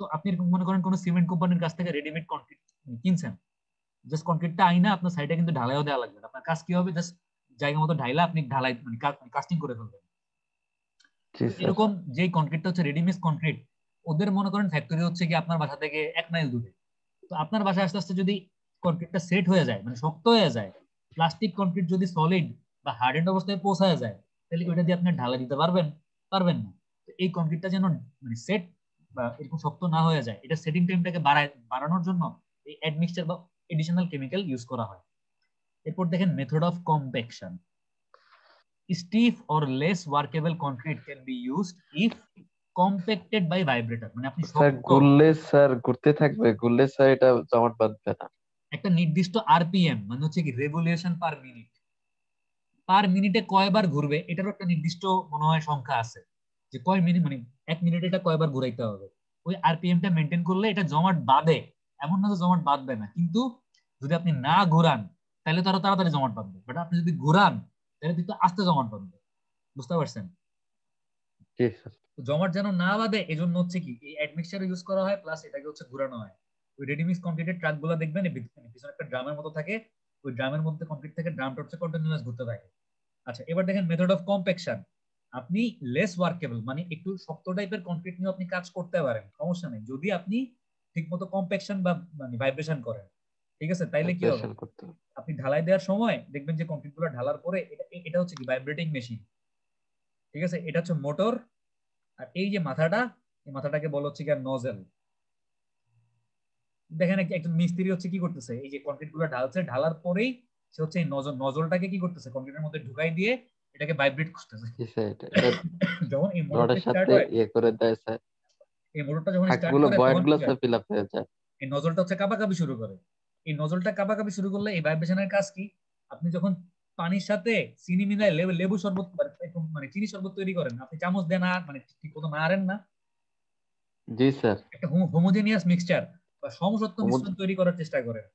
তো আপনি এরকম মনে করেন কোন সিমেন্ট কোম্পানির কাছ থেকে রেডিমেড কংক্রিট কিনছেন, জাস্ট কংক্রিটটা আইনা আপনার সাইডে কিন্তু ঢালাইও দেওয়া লাগবে না। আপনার কাজ কি হবে, জাস্ট জায়গা মতো ঢাইলা আপনি ঢালাই মানে কাস্টিং করে ফেলবেন। জি তো স্যার। এরকম যে কংক্রিটটা হচ্ছে রেডিমিক্স কংক্রিট, ওদের মনে করেন ফ্যাক্টরি হচ্ছে কি আপনার বাসা থেকে 1 মাইল দূরে। তো আপনার বাসায় আস্তে আস্তে যদি কংক্রিটটা সেট হয়ে যায়, মানে শক্ত হয়ে যায়, প্লাস্টিক কংক্রিট যদি সলিড বা হার্ডেন্ড অবস্থায় পৌঁছায় যায়, তাহলে ওইটা দিয়ে আপনি ঢালাই দিতে পারবেন? পারবেন না। তো এই কংক্রিটটা যেন মানে সেট বা এরকম শক্ত না হয়ে যায়, এটা সেটিং টাইমটাকে বাড়ানোর জন্য এই অ্যাডমিক্সচার বা এডিশনাল কেমিক্যাল ইউজ করা হয়। এরপর দেখেন method of compaction. Stiff or less workable concrete can be used if compacted by vibrator। মানে আপনি স্যার শক্ত গুললে স্যার ঘুরতে থাকবে, গুললে স্যার এটা জমাট বাঁধবে না। একটা নির্দিষ্ট আরপিএম মানে হচ্ছে কি রেভলিউশন পার মিনিটে কয়বার ঘুরবে এটারও একটা নির্দিষ্ট মনে হয় সংখ্যা আছে, যে কয় মিনিট মানে 1 মিনিটে এটা কয়বার ঘুরাইতে হবে। ওই আরপিএমটা মেনটেন করলে এটা জমাট বাঁধে, এমন না যে জমাট বাঁধবে না, কিন্তু যদি আপনি না ঘুরান তাহলে তো আরো তাড়াতাড়ি জমাট বাঁধবে, বাট আপনি যদি ঘুরান তাহলে কিন্তু আস্তে জমাট বাঁধবে। বুঝতে পারছেন? জি স্যার। জমাট যেন না বাঁধে এজন্য হচ্ছে কি এই অ্যাডমিক্সচার ইউজ করা হয়, প্লাস এটাকে হচ্ছে ঘোরানো হয়। ওই রেডিমিক্স কংক্রিটের ট্রাক গুলো দেখবেন পিছনে একটা ড্রামের মতো থাকে, ওই ড্রামের মধ্যে কংক্রিট থেকে ড্রামটা হচ্ছে কন্টিনিউয়াস ঘুরতে থাকে। আচ্ছা, এবার দেখেন মেথড অফ কম্প্যাকশন। আপনি লেস ওয়ার্কেবল মানে একটু শক্ত টাইপের কংক্রিট নিয়ে আপনি কাজ করতে পারেন, সমস্যা নেই, যদি আপনি ঠিকমতো কম্প্যাকশন বা মানে ভাইব্রেশন করেন। ঠিক আছে, তাইলে কি হবে, অপারেশন করতে হবে। আপনি ঢালাই দেওয়ার সময় দেখবেন যে কংক্রিট গুলো ঢালার পরে এটা হচ্ছে কি ভাইব্রেটিং মেশিন। ঠিক আছে, এটা হচ্ছে মোটর। আর এই যে মাথাটা, এই মাথাটাকে বলা হচ্ছে কি নজেল। দেখেন একজন মিস্ত্রি হচ্ছে কি করতেছে, এই যে কংক্রিট গুলো ঢালছে, ঢালার পরেই সে হচ্ছে এই নজলটাকে কি করতেছে কংক্রিটের মধ্যে ঢুকাই দিয়ে এটাকে ভাইব্রেট করতেছে। জি স্যার, এটা যখন এই মোটরটা রডের স্টার্ট সাথে হয়, ইয়ে করে দেয় স্যার, এই মোটরটা যখন স্টার্ট ফাঁকগুলো করে বয়েড তখন গুলো কি হয়, স্যার ফিল আপ হয়ে যায়। এই নজলটা হচ্ছে কাঁপাকাঁপি শুরু করে। এই নজলটা কাঁপাকাঁপি শুরু করলে এই ভাইব্রেশনের কাজ কি, আপনি যখন পানির সাথে চিনি মিলায় লেবু শরবত মানে চিনি শরবত তৈরি করেন, আপনি চামচ দেন আর মানে ঠিক মতো নাড়েন না, জি স্যার। একটা হোমোজেনিয়াস মিক্সচার বা সমসত্ব মিশ্রণ তৈরি করার চেষ্টা করেন।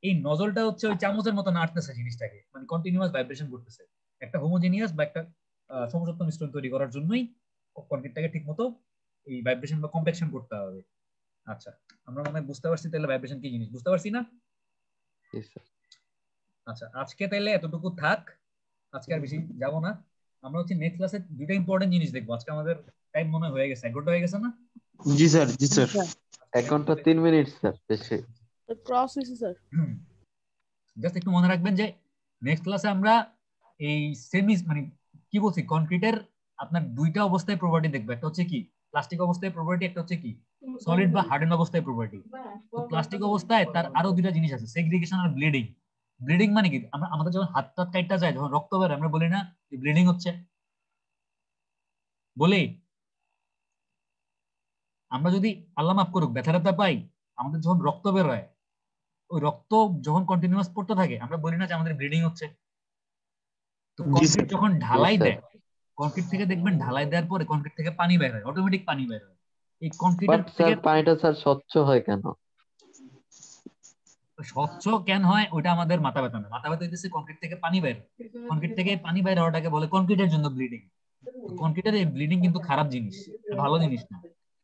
এই নজলটা হচ্ছে ওই চামচের মতো নাড়তেছে জিনিসটাকে, মানে কন্টিনিউয়াস ভাইব্রেশন করতেছে একটা হোমোজেনিয়াস বা একটা সমসত্ব মিশ্রণ তৈরি করার জন্যই কংক্রিটটাকে ঠিকমতো এই ভাইব্রেশন বা কম্প্যাকশন করতে হবে। আচ্ছা, আমরা মনে হয় বুঝতে পারছি তাহলে ভাইব্রেশন কি জিনিস, বুঝতে পারছি না? জি স্যার। আচ্ছা, আজকে তাইলে এতটুকু থাক, আজকে আর বেশি যাব না। আমরা হচ্ছে নেক্সট ক্লাসে দুইটা ইম্পর্টেন্ট জিনিস দেখবো। আজকে আমাদের টাইম মনে হয় হয়ে গেছে, 1 ঘন্টা হয়ে গেছে না? জি স্যার, জি স্যার। 1 ঘন্টা 3 মিনিট স্যার, বেশি। ক্রস হয়েছে স্যার। জাস্ট একটু মনে রাখবেন যে নেক্সট ক্লাসে আমরা এই সেমি মানে কি বলছি কনক্রিটের আপনার দুইটা অবস্থায় প্রপার্টি দেখবো, একটা হচ্ছে কি প্লাস্টিক অবস্থায় প্রপার্টি, একটা হচ্ছে কি সলিড বা হার্ডেন অবস্থায় প্রপার্টি। তো প্লাস্টিক অবস্থায় তার আরো দুইটা জিনিস আছে, সেগ্রিগেশন আর ব্লিডিং। ব্লিডিং মানে কি, আমরা আমাদের যখন হাত টাত কাটটা যায়, যখন রক্ত বের আমরা বলি না ব্লিডিং হচ্ছে, বলি? আমরা যদি আল্লাহ মাফ করুক ব্যথা ট্যাথা পাই, আমাদের যখন রক্ত বের হয়, ওই রক্ত যখন কন্টিনিউয়াস পড়তে থাকে আমরা বলি না যে আমাদের ব্লিডিং হচ্ছে। তো জি কংক্রিট স্যার। যখন জি ঢালাই স্যার। দেয়, কংক্রিট থেকে দেখবেন ঢালাই দেওয়ার পরে কংক্রিট থেকে পানি বের হয়, অটোমেটিক পানি বের হয় এই কংক্রিটের বাট থেকে। স্যার পানিটা স্যার স্বচ্ছ হয় কেন? স্বচ্ছ কেন হয় ওইটা আমাদের মাথা ব্যথা না, মাথা ব্যথা হইতেছে কংক্রিট থেকে পানি বের হয়। কংক্রিট থেকে পানি বের হওয়াটাকে বলে কংক্রিটের জন্য ব্লিডিং। কংক্রিটের এই ব্লিডিং কিন্তু খারাপ জিনিস, ভালো জিনিস না।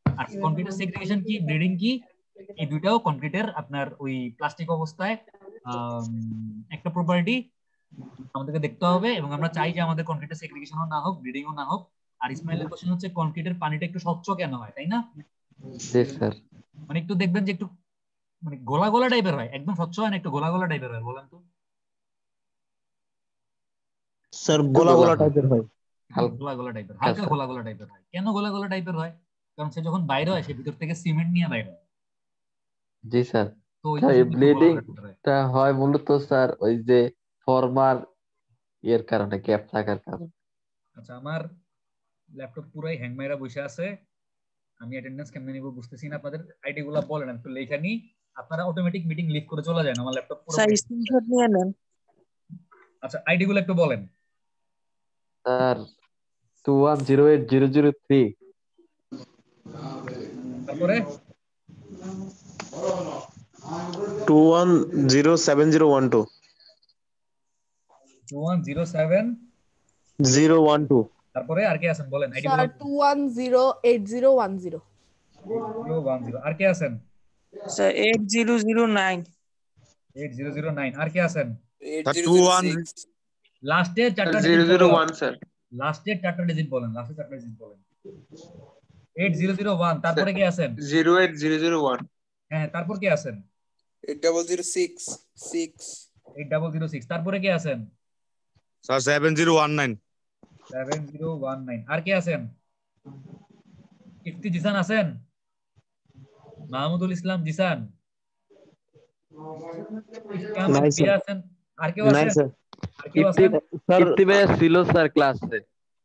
আর কংক্রিটের সেগ্রিগেশন কি ব্লিডিং কি, এই দুইটাও কংক্রিটের আপনার ওই প্লাস্টিক অবস্থায় একটা প্রপার্টি আমাদেরকে দেখতে হবে, এবং আমরা চাই যে আমাদের কংক্রিটের সেগ্রিগেশনও না হোক, ব্লিডিংও না হোক। আর ইসমাইলের কোশ্চেন হচ্ছে কংক্রিটের পানিটা একটু স্বচ্ছ কেন হয়, তাই না? জি স্যার। মানে একটু দেখবেন যে একটু মানে গোলা গোলা টাইপের হয়, একদম স্বচ্ছ হয় না, একটু গোলা গোলা টাইপের হয়, বলেন তো? স্যার একটু গোলা গোলা গোলা হয়, টাইপের হয়। গোলা গোলা টাইপের, হালকা হালকা স্যার। গোলা গোলা টাইপের হয়। কেন গোলা গোলা টাইপের হয়? কারণ সে যখন বাইরে হয় সে ভিতর থেকে সিমেন্ট নিয়ে বাইরে হয়। জি স্যার। তো ওই স্যার এই ওষুধ একটু বলা ব্লিডিং দরকার। টা হয় মূলত স্যার ওই যে ফর্মার এর কারণে, গ্যাপ থাকার কারণে। আচ্ছা, আমার ল্যাপটপ পুরাই হ্যাং মাইরা বসে আছে, আমি অ্যাটেন্ডেন্স কেমনে নিব বুঝতেছি না। আপনাদের আইডি গুলো বলেন, আমি একটু লেখা নি। আপনারা অটোমেটিক মিটিং লিভ করে চলে যান, আমার ল্যাপটপ পুরো স্যার বসে আছে। স্ক্রিনশট নিয়ে নেন। আচ্ছা, আইডি গুলো একটু বলেন। স্যার 2108003, তারপরে 2107012012 2107, তারপরে আর কে আছেন বলেন আইডি গুলো। স্যার 2108010। 8010, আর কে আছেন? স্যার 8009 8009, আর কে আছেন? 8006 লাস্টের চারটা ডিজিট 001 স্যার। লাস্টের চারটা ডিজিট বলেন, লাস্টের চারটা ডিজিট বলেন। 8001, তারপরে কে আছেন? 08001 হ্যাঁ, তারপর কে আছেন? 8006 8006, তারপরে কে আছেন? স্যার 7019 7019, আর কে আছেন? ইফতি জিসান আছেন? মাহমুদুল ইসলাম জিসান? ইফতি আহমেদ নাই স্যার, পিয়া আছেন? আর কেউ নাই আছেন? স্যার। আর কেউ ইফতি আছেন? স্যার ইফতি ভাইয়া ছিল স্যার ক্লাসে।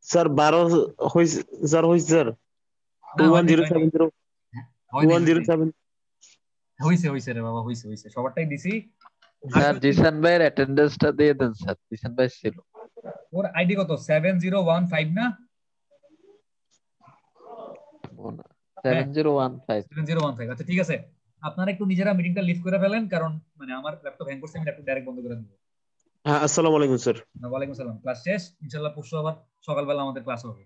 স্যার 12 হইছে স্যার, হইছে স্যার। না, হয়নি, হয়নি। 21070 হয়নি, হয়নি। 2107। হইছে রে বাবা, হইছে সবারটাই দিছি। স্যার জিসান ভাইয়ের অ্যাটেন্ডেন্সটা দিয়ে দেন স্যার, জিসান ভাই ছিল। ওর আইডি কত? 7015 না? 7015। 7015, আচ্ছা ঠিক আছে। আপনারা একটু নিজেরা মিটিংটা লিভ করে ফেলেন, কারণ মানে আমার ল্যাপটপ হ্যাং করছে, আমি ল্যাপটপ ডাইরেক্ট বন্ধ করে দেবো। হ্যাঁ, আসসালামু আলাইকুম স্যার। ওয়ালাইকুম সালাম। ক্লাস শেষ, ইনশাআল্লাহ পরশু আবার সকালবেলা আমাদের ক্লাস হবে।